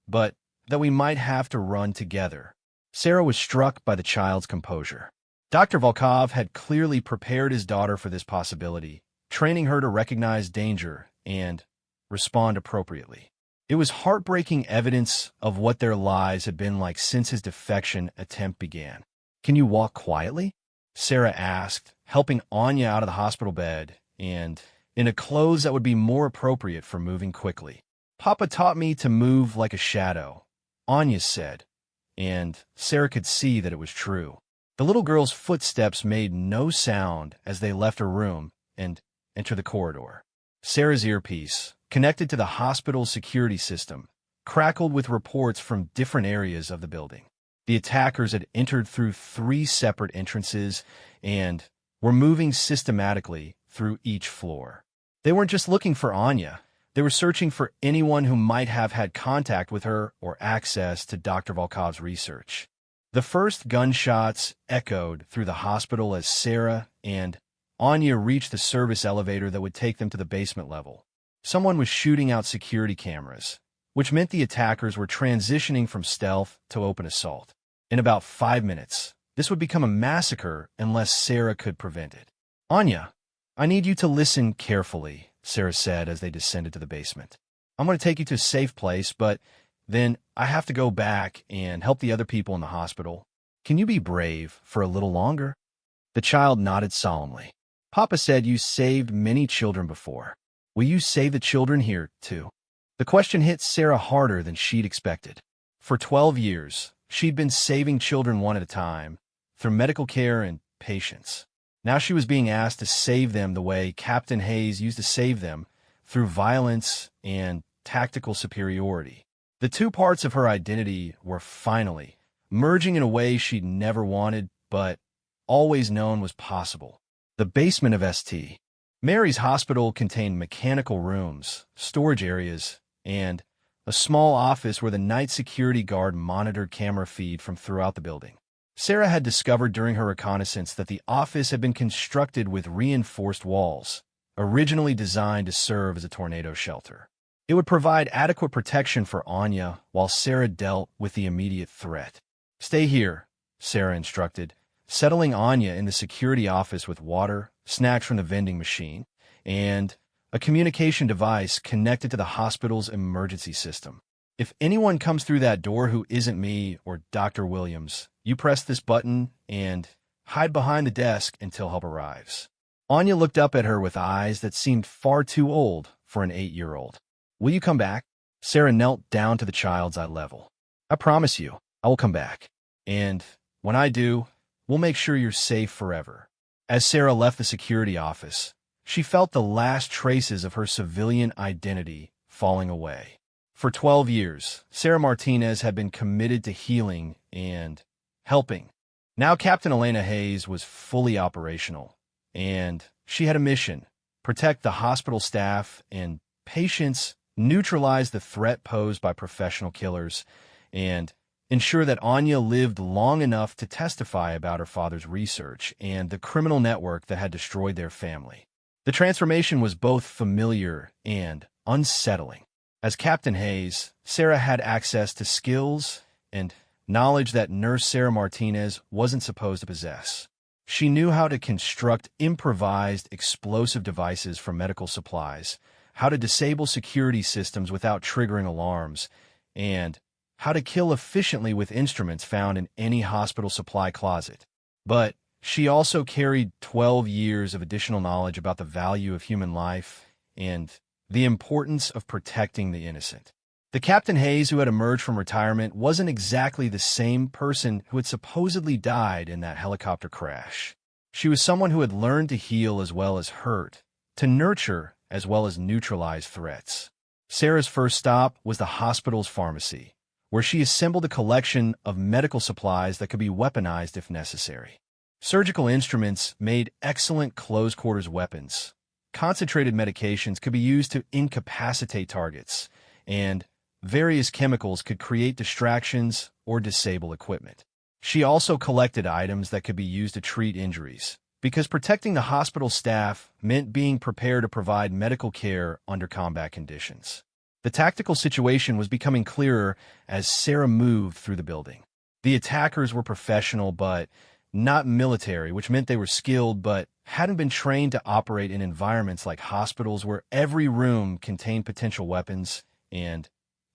but that we might have to run together." Sarah was struck by the child's composure. Dr. Volkov had clearly prepared his daughter for this possibility, training her to recognize danger and respond appropriately. It was heartbreaking evidence of what their lives had been like since his defection attempt began. Can you walk quietly? Sarah asked, helping Anya out of the hospital bed and in a clothes that would be more appropriate for moving quickly. Papa taught me to move like a shadow, Anya said, and Sarah could see that it was true. The little girl's footsteps made no sound as they left her room and entered the corridor. Sarah's earpiece, connected to the hospital's security system, crackled with reports from different areas of the building. The attackers had entered through 3 separate entrances and were moving systematically through each floor. They weren't just looking for Anya. They were searching for anyone who might have had contact with her or access to Dr. Volkov's research. The first gunshots echoed through the hospital as Sarah and Anya reached the service elevator that would take them to the basement level. Someone was shooting out security cameras, which meant the attackers were transitioning from stealth to open assault. In about 5 minutes, this would become a massacre unless Sarah could prevent it. Anya, I need you to listen carefully, Sarah said as they descended to the basement. I'm going to take you to a safe place, but then I have to go back and help the other people in the hospital. Can you be brave for a little longer? The child nodded solemnly. Papa said you saved many children before. Will you save the children here, too? The question hit Sarah harder than she'd expected. For 12 years, she'd been saving children one at a time, through medical care and patience. Now she was being asked to save them the way Captain Hayes used to save them, through violence and tactical superiority. The 2 parts of her identity were finally merging in a way she'd never wanted, but always known was possible. The basement of St. Mary's Hospital contained mechanical rooms, storage areas, and a small office where the night security guard monitored camera feed from throughout the building. Sarah had discovered during her reconnaissance that the office had been constructed with reinforced walls, originally designed to serve as a tornado shelter. It would provide adequate protection for Anya while Sarah dealt with the immediate threat. Stay here, Sarah instructed, settling Anya in the security office with water, snacks from the vending machine, and a communication device connected to the hospital's emergency system. If anyone comes through that door who isn't me or Dr. Williams, you press this button and hide behind the desk until help arrives. Anya looked up at her with eyes that seemed far too old for an 8-year-old. Will you come back? Sarah knelt down to the child's eye level. I promise you, I will come back. And when I do, we'll make sure you're safe forever. As Sarah left the security office, she felt the last traces of her civilian identity falling away. For 12 years, Sarah Martinez had been committed to healing and helping. Now Captain Elena Hayes was fully operational, and she had a mission: protect the hospital staff and patients, neutralize the threat posed by professional killers, and ensure that Anya lived long enough to testify about her father's research and the criminal network that had destroyed their family. The transformation was both familiar and unsettling. As Captain Hayes, Sarah had access to skills and knowledge that Nurse Sarah Martinez wasn't supposed to possess. She knew how to construct improvised explosive devices for medical supplies, how to disable security systems without triggering alarms, and how to kill efficiently with instruments found in any hospital supply closet. But she also carried 12 years of additional knowledge about the value of human life and the importance of protecting the innocent. The Captain Hayes who had emerged from retirement wasn't exactly the same person who had supposedly died in that helicopter crash. She was someone who had learned to heal as well as hurt, to nurture as well as neutralize threats. Sarah's first stop was the hospital's pharmacy, where she assembled a collection of medical supplies that could be weaponized if necessary. Surgical instruments made excellent close-quarters weapons. Concentrated medications could be used to incapacitate targets, and various chemicals could create distractions or disable equipment. She also collected items that could be used to treat injuries, because protecting the hospital staff meant being prepared to provide medical care under combat conditions. The tactical situation was becoming clearer as Sarah moved through the building. The attackers were professional but not military, which meant they were skilled but hadn't been trained to operate in environments like hospitals where every room contained potential weapons and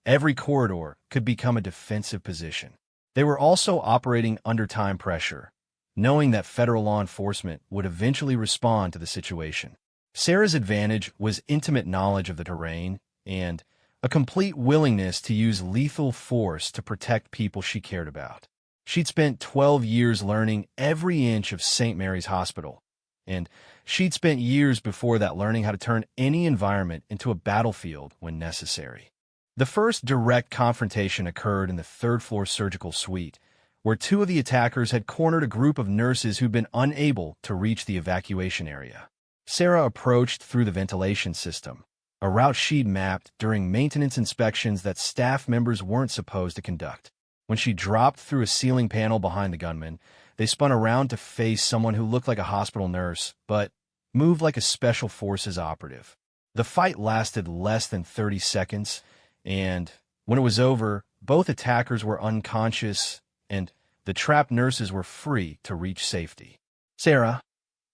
every corridor could become a defensive position. They were also operating under time pressure, knowing that federal law enforcement would eventually respond to the situation. Sarah's advantage was intimate knowledge of the terrain and a complete willingness to use lethal force to protect people she cared about. She'd spent 12 years learning every inch of St. Mary's Hospital, and she'd spent years before that learning how to turn any environment into a battlefield when necessary. The first direct confrontation occurred in the third-floor surgical suite, where two of the attackers had cornered a group of nurses who'd been unable to reach the evacuation area. Sarah approached through the ventilation system, a route she'd mapped during maintenance inspections that staff members weren't supposed to conduct. When she dropped through a ceiling panel behind the gunman, they spun around to face someone who looked like a hospital nurse, but moved like a special forces operative. The fight lasted less than 30 seconds, and when it was over, both attackers were unconscious, and the trapped nurses were free to reach safety. "Sarah,"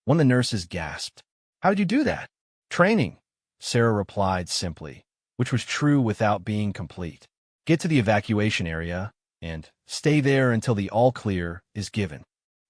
one of the nurses gasped. "How did you do that?" "Training," Sarah replied simply, which was true without being complete. "Get to the evacuation area and stay there until the all-clear is given."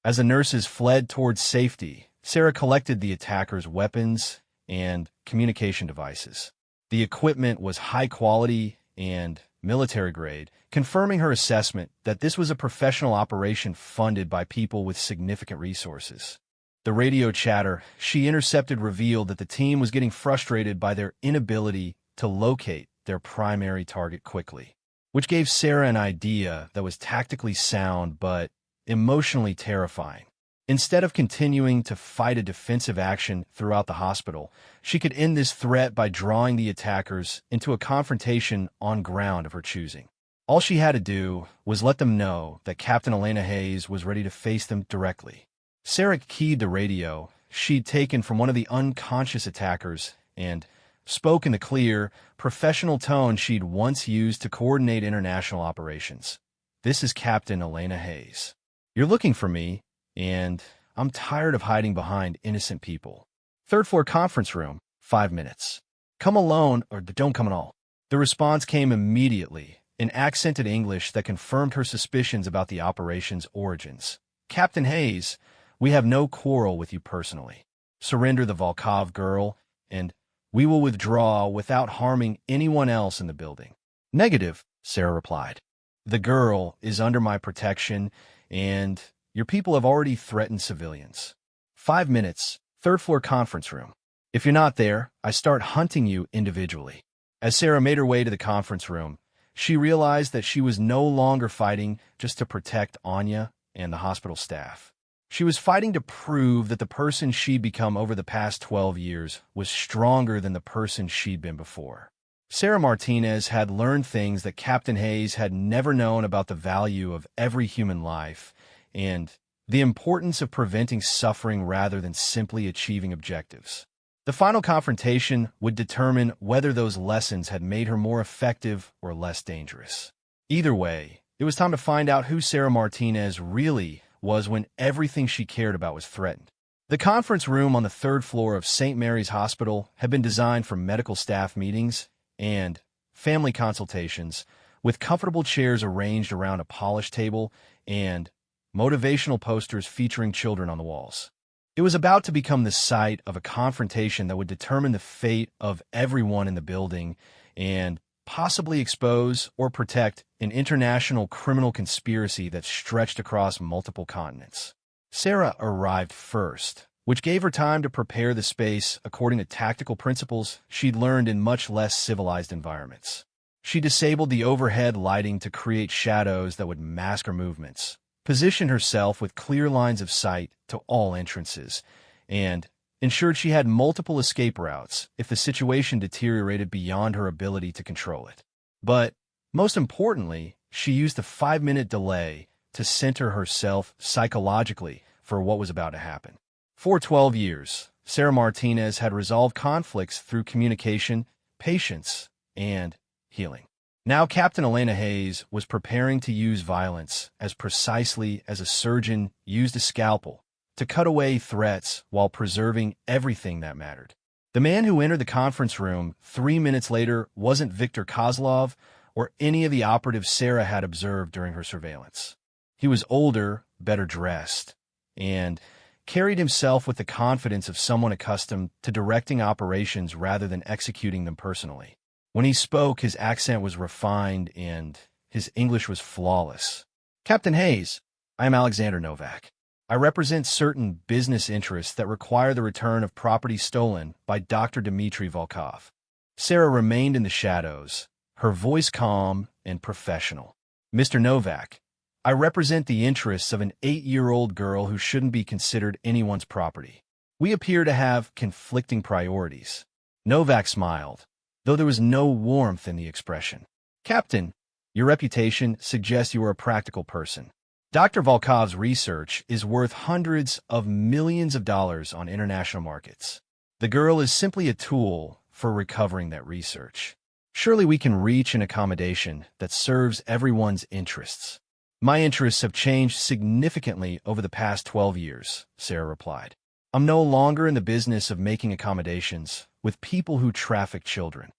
As the nurses fled towards safety, Sarah collected the attackers' weapons and communication devices. The equipment was high quality and military-grade, confirming her assessment that this was a professional operation funded by people with significant resources. The radio chatter she intercepted revealed that the team was getting frustrated by their inability to locate their primary target quickly, which gave Sarah an idea that was tactically sound but emotionally terrifying. Instead of continuing to fight a defensive action throughout the hospital, she could end this threat by drawing the attackers into a confrontation on ground of her choosing. All she had to do was let them know that Captain Elena Hayes was ready to face them directly. Sarah keyed the radio she'd taken from one of the unconscious attackers and spoke in the clear, professional tone she'd once used to coordinate international operations. "This is Captain Elena Hayes. You're looking for me, and I'm tired of hiding behind innocent people. Third-floor conference room, 5 minutes. Come alone or don't come at all." The response came immediately, in accented English that confirmed her suspicions about the operation's origins. "Captain Hayes, we have no quarrel with you personally. Surrender the Volkov girl, and we will withdraw without harming anyone else in the building." "Negative," Sarah replied. "The girl is under my protection, and your people have already threatened civilians. 5 minutes, third-floor conference room. If you're not there, I start hunting you individually." As Sarah made her way to the conference room, she realized that she was no longer fighting just to protect Anya and the hospital staff. She was fighting to prove that the person she'd become over the past 12 years was stronger than the person she'd been before. Sarah Martinez had learned things that Captain Hayes had never known about the value of every human life and the importance of preventing suffering rather than simply achieving objectives. The final confrontation would determine whether those lessons had made her more effective or less dangerous. Either way, it was time to find out who Sarah Martinez really was when everything she cared about was threatened. The conference room on the third floor of St. Mary's Hospital had been designed for medical staff meetings and family consultations, with comfortable chairs arranged around a polished table and motivational posters featuring children on the walls. It was about to become the site of a confrontation that would determine the fate of everyone in the building and possibly expose or protect an international criminal conspiracy that stretched across multiple continents. Sarah arrived first, which gave her time to prepare the space according to tactical principles she'd learned in much less civilized environments. She disabled the overhead lighting to create shadows that would mask her movements, positioned herself with clear lines of sight to all entrances, and ensured she had multiple escape routes if the situation deteriorated beyond her ability to control it. But, most importantly, she used a 5-minute delay to center herself psychologically for what was about to happen. For 12 years, Sarah Martinez had resolved conflicts through communication, patience, and healing. Now Captain Elena Hayes was preparing to use violence as precisely as a surgeon used a scalpel to cut away threats while preserving everything that mattered. The man who entered the conference room 3 minutes later wasn't Viktor Kozlov or any of the operatives Sarah had observed during her surveillance. He was older, better dressed, and carried himself with the confidence of someone accustomed to directing operations rather than executing them personally. When he spoke, his accent was refined and his English was flawless. Captain Hayes, I am Alexander Novak. I represent certain business interests that require the return of property stolen by Dr. Dmitry Volkov. Sarah remained in the shadows, her voice calm and professional. Mr. Novak, I represent the interests of an 8-year-old girl who shouldn't be considered anyone's property. We appear to have conflicting priorities. Novak smiled, though there was no warmth in the expression. Captain, your reputation suggests you are a practical person. Dr. Volkov's research is worth hundreds of millions of dollars on international markets. The girl is simply a tool for recovering that research. Surely we can reach an accommodation that serves everyone's interests. My interests have changed significantly over the past 12 years, Sarah replied. I'm no longer in the business of making accommodations with people who traffic children.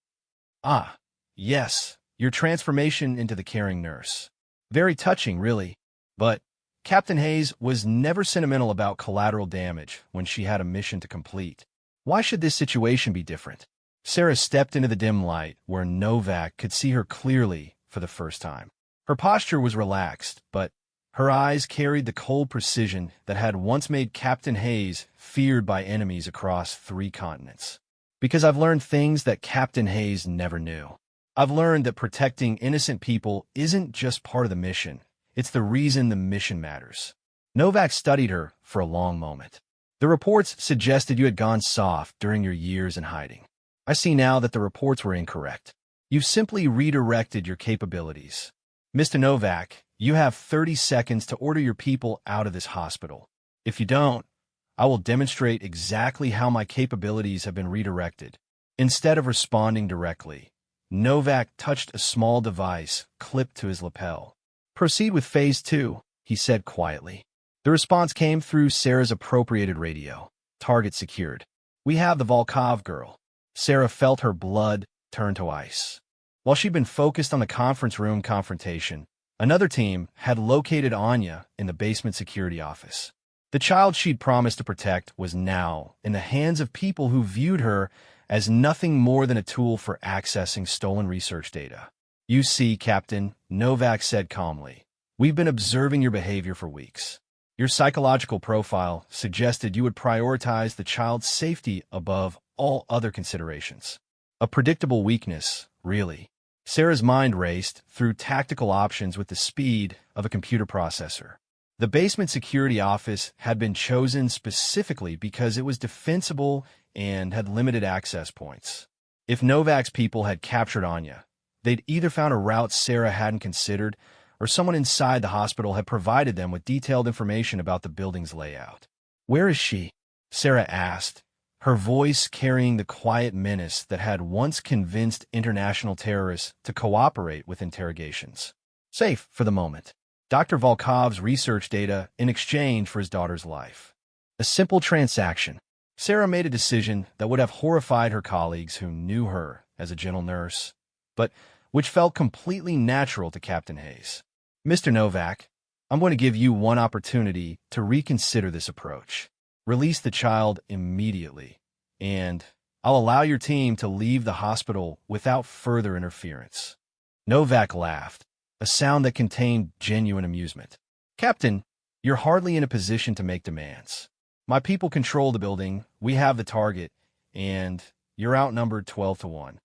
Ah, yes, your transformation into the caring nurse. Very touching, really. But Captain Hayes was never sentimental about collateral damage when she had a mission to complete. Why should this situation be different? Sarah stepped into the dim light where Novak could see her clearly for the first time. Her posture was relaxed, but her eyes carried the cold precision that had once made Captain Hayes feared by enemies across 3 continents. Because I've learned things that Captain Hayes never knew. I've learned that protecting innocent people isn't just part of the mission. It's the reason the mission matters. Novak studied her for a long moment. The reports suggested you had gone soft during your years in hiding. I see now that the reports were incorrect. You've simply redirected your capabilities. Mr. Novak, you have 30 seconds to order your people out of this hospital. If you don't, I will demonstrate exactly how my capabilities have been redirected. Instead of responding directly, Novak touched a small device clipped to his lapel. Proceed with Phase 2, he said quietly. The response came through Sarah's appropriated radio. Target secured. We have the Volkov girl. Sarah felt her blood turn to ice. While she'd been focused on the conference room confrontation, another team had located Anya in the basement security office. The child she'd promised to protect was now in the hands of people who viewed her as nothing more than a tool for accessing stolen research data. You see, Captain, Novak said calmly, we've been observing your behavior for weeks. Your psychological profile suggested you would prioritize the child's safety above all other considerations. A predictable weakness, really. Sarah's mind raced through tactical options with the speed of a computer processor. The basement security office had been chosen specifically because it was defensible and had limited access points. If Novak's people had captured Anya, they'd either found a route Sarah hadn't considered, or someone inside the hospital had provided them with detailed information about the building's layout. Where is she? Sarah asked, her voice carrying the quiet menace that had once convinced international terrorists to cooperate with interrogations. Safe for the moment. Dr. Volkov's research data in exchange for his daughter's life. A simple transaction. Sarah made a decision that would have horrified her colleagues who knew her as a gentle nurse, but which felt completely natural to Captain Hayes. Mr. Novak, I'm going to give you one opportunity to reconsider this approach. Release the child immediately, and I'll allow your team to leave the hospital without further interference. Novak laughed, a sound that contained genuine amusement. Captain, you're hardly in a position to make demands. My people control the building, we have the target, and you're outnumbered 12-1.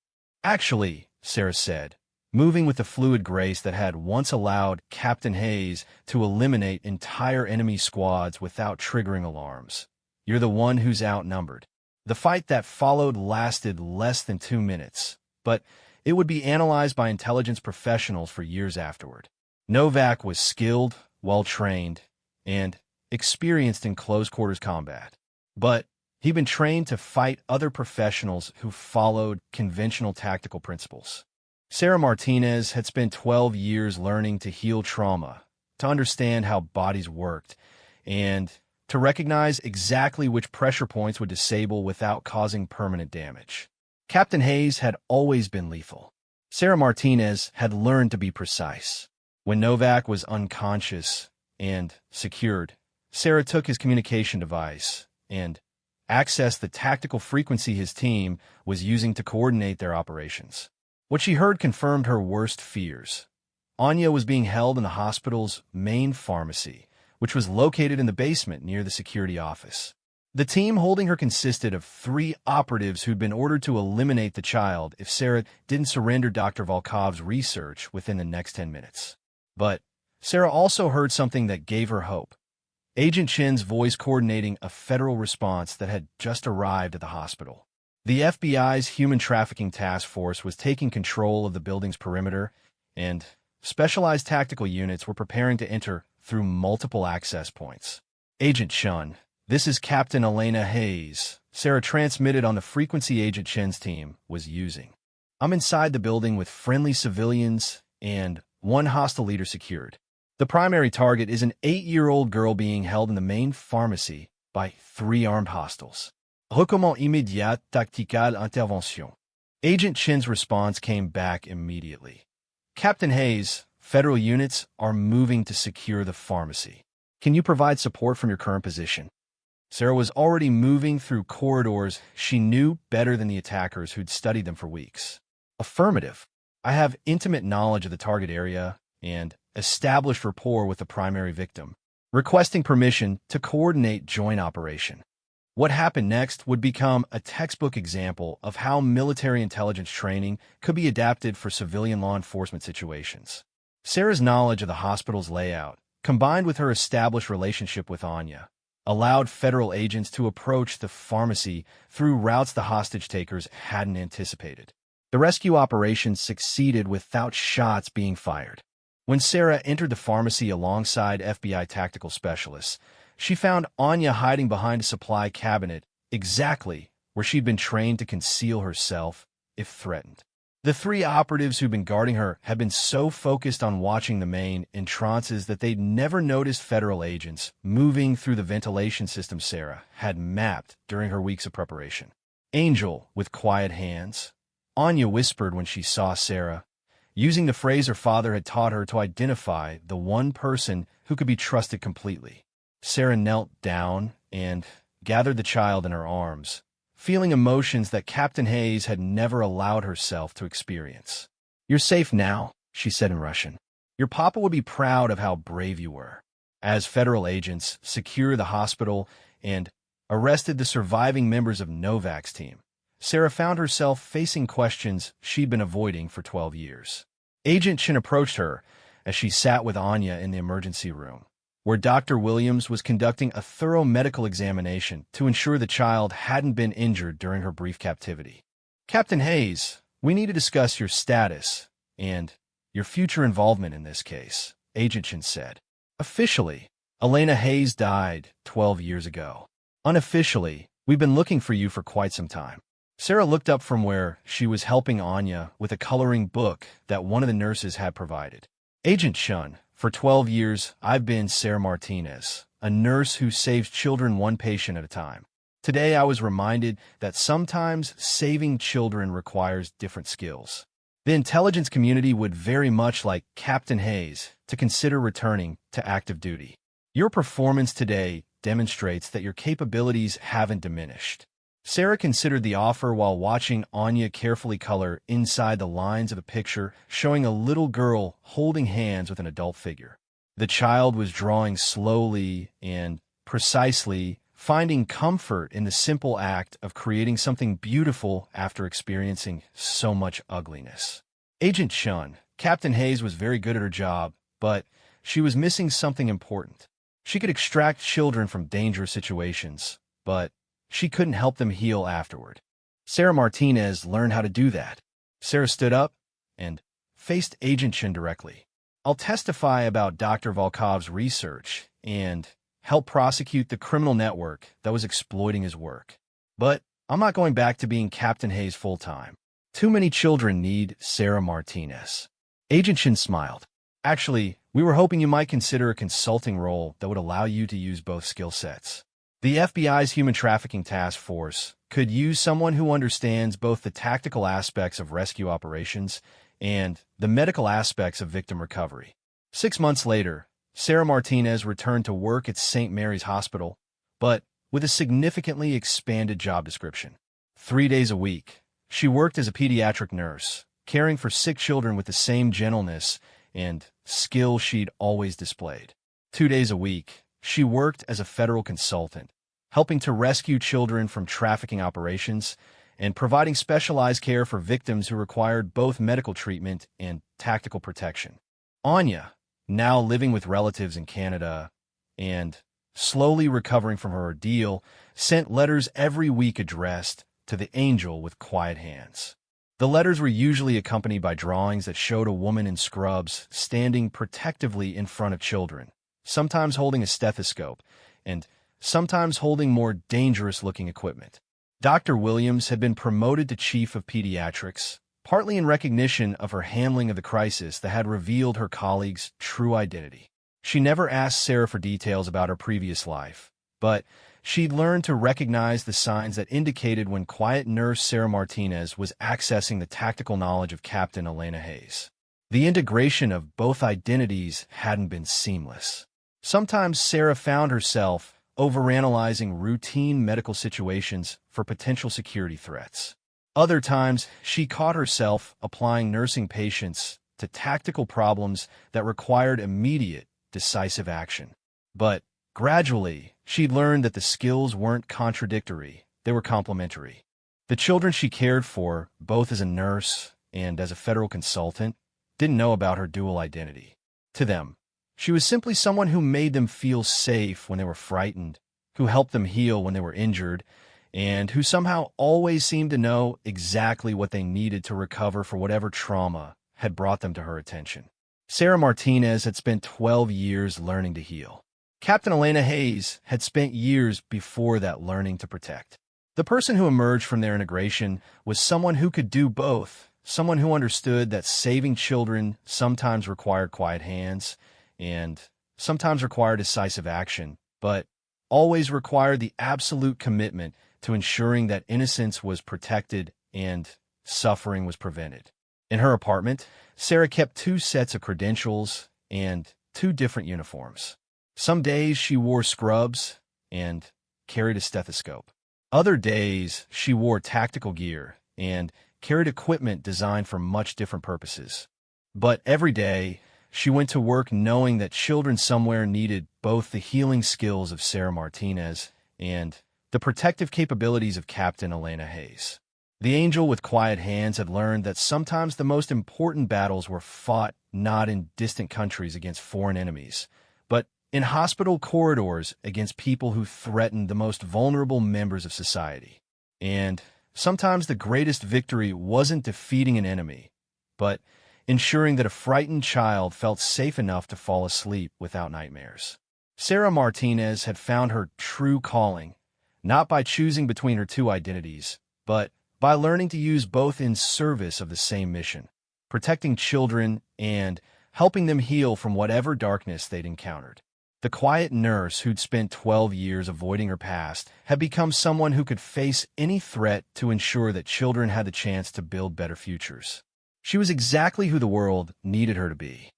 Actually, Sarah said, moving with the fluid grace that had once allowed Captain Hayes to eliminate entire enemy squads without triggering alarms. You're the one who's outnumbered. The fight that followed lasted less than 2 minutes, but it would be analyzed by intelligence professionals for years afterward. Novak was skilled, well-trained, and experienced in close-quarters combat. But he'd been trained to fight other professionals who followed conventional tactical principles. Sarah Martinez had spent 12 years learning to heal trauma, to understand how bodies worked, and to recognize exactly which pressure points would disable without causing permanent damage. Captain Hayes had always been lethal. Sarah Martinez had learned to be precise. When Novak was unconscious and secured, Sarah took his communication device and accessed the tactical frequency his team was using to coordinate their operations. What she heard confirmed her worst fears. Anya was being held in the hospital's main pharmacy, which was located in the basement near the security office. The team holding her consisted of 3 operatives who'd been ordered to eliminate the child if Sarah didn't surrender Dr. Volkov's research within the next 10 minutes. But Sarah also heard something that gave her hope. Agent Chin's voice coordinating a federal response that had just arrived at the hospital. The FBI's Human Trafficking Task Force was taking control of the building's perimeter, and specialized tactical units were preparing to enter through multiple access points. Agent Chun, this is Captain Elena Hayes, Sarah transmitted on the frequency Agent Chin's team was using. I'm inside the building with friendly civilians and 1 hostile leader secured. The primary target is an 8-year-old girl being held in the main pharmacy by 3 armed hostiles. Recommand immédiat tactical intervention. Agent Chin's response came back immediately. Captain Hayes, federal units are moving to secure the pharmacy. Can you provide support from your current position? Sarah was already moving through corridors she knew better than the attackers who'd studied them for weeks. Affirmative. I have intimate knowledge of the target area and established rapport with the primary victim, requesting permission to coordinate joint operation. What happened next would become a textbook example of how military intelligence training could be adapted for civilian law enforcement situations. Sarah's knowledge of the hospital's layout, combined with her established relationship with Anya, allowed federal agents to approach the pharmacy through routes the hostage-takers hadn't anticipated. The rescue operation succeeded without shots being fired. When Sarah entered the pharmacy alongside FBI tactical specialists, she found Anya hiding behind a supply cabinet, exactly where she'd been trained to conceal herself if threatened. The 3 operatives who'd been guarding her had been so focused on watching the main entrances that they'd never noticed federal agents moving through the ventilation system Sarah had mapped during her weeks of preparation. Angel with quiet hands, Anya whispered when she saw Sarah, using the phrase her father had taught her to identify the one person who could be trusted completely. Sarah knelt down and gathered the child in her arms, feeling emotions that Captain Hayes had never allowed herself to experience. You're safe now, she said in Russian. Your papa would be proud of how brave you were. As federal agents secured the hospital and arrested the surviving members of Novak's team, Sarah found herself facing questions she'd been avoiding for 12 years. Agent Chin approached her as she sat with Anya in the emergency room, where Dr. Williams was conducting a thorough medical examination to ensure the child hadn't been injured during her brief captivity. Captain Hayes, we need to discuss your status and your future involvement in this case, Agent Chin said. Officially, Elena Hayes died 12 years ago. Unofficially, we've been looking for you for quite some time. Sarah looked up from where she was helping Anya with a coloring book that one of the nurses had provided. Agent Chun, for 12 years, I've been Sarah Martinez, a nurse who saves children 1 patient at a time. Today, I was reminded that sometimes saving children requires different skills. The intelligence community would very much like Captain Hayes to consider returning to active duty. Your performance today demonstrates that your capabilities haven't diminished. Sarah considered the offer while watching Anya carefully color inside the lines of a picture showing a little girl holding hands with an adult figure. The child was drawing slowly and precisely, finding comfort in the simple act of creating something beautiful after experiencing so much ugliness. Agent Chun, Captain Hayes was very good at her job, but she was missing something important. She could extract children from dangerous situations, but she couldn't help them heal afterward. Sarah Martinez learned how to do that. Sarah stood up and faced Agent Chin directly. I'll testify about Dr. Volkov's research and help prosecute the criminal network that was exploiting his work. But I'm not going back to being Captain Hayes full-time. Too many children need Sarah Martinez. Agent Chin smiled. Actually, we were hoping you might consider a consulting role that would allow you to use both skill sets. The FBI's Human Trafficking Task Force could use someone who understands both the tactical aspects of rescue operations and the medical aspects of victim recovery. 6 months later, Sarah Martinez returned to work at St. Mary's Hospital, but with a significantly expanded job description. 3 days a week, she worked as a pediatric nurse, caring for sick children with the same gentleness and skill she'd always displayed. 2 days a week, she worked as a federal consultant, helping to rescue children from trafficking operations and providing specialized care for victims who required both medical treatment and tactical protection. Anya, now living with relatives in Canada and slowly recovering from her ordeal, sent letters every week addressed to the angel with quiet hands. The letters were usually accompanied by drawings that showed a woman in scrubs standing protectively in front of children, sometimes holding a stethoscope and sometimes holding more dangerous-looking equipment. Dr. Williams had been promoted to chief of pediatrics, partly in recognition of her handling of the crisis that had revealed her colleagues' true identity. She never asked Sarah for details about her previous life, but she'd learned to recognize the signs that indicated when quiet nurse Sarah Martinez was accessing the tactical knowledge of Captain Elena Hayes. The integration of both identities hadn't been seamless. Sometimes Sarah found herself overanalyzing routine medical situations for potential security threats. Other times, she caught herself applying nursing patients to tactical problems that required immediate, decisive action. But gradually, she learned that the skills weren't contradictory, they were complementary. The children she cared for, both as a nurse and as a federal consultant, didn't know about her dual identity. To them, she was simply someone who made them feel safe when they were frightened, who helped them heal when they were injured, and who somehow always seemed to know exactly what they needed to recover for whatever trauma had brought them to her attention. Sarah Martinez had spent 12 years learning to heal. Captain Elena Hayes had spent years before that learning to protect. The person who emerged from their integration was someone who could do both, someone who understood that saving children sometimes required quiet hands and sometimes required decisive action, but always required the absolute commitment to ensuring that innocence was protected and suffering was prevented. In her apartment, Sarah kept 2 sets of credentials and 2 different uniforms. Some days she wore scrubs and carried a stethoscope. Other days she wore tactical gear and carried equipment designed for much different purposes. But every day, she went to work knowing that children somewhere needed both the healing skills of Sarah Martinez and the protective capabilities of Captain Elena Hayes. The angel with quiet hands had learned that sometimes the most important battles were fought not in distant countries against foreign enemies, but in hospital corridors against people who threatened the most vulnerable members of society. And sometimes the greatest victory wasn't defeating an enemy, but ensuring that a frightened child felt safe enough to fall asleep without nightmares. Sarah Martinez had found her true calling, not by choosing between her 2 identities, but by learning to use both in service of the same mission, protecting children and helping them heal from whatever darkness they'd encountered. The quiet nurse who'd spent 12 years avoiding her past had become someone who could face any threat to ensure that children had the chance to build better futures. She was exactly who the world needed her to be.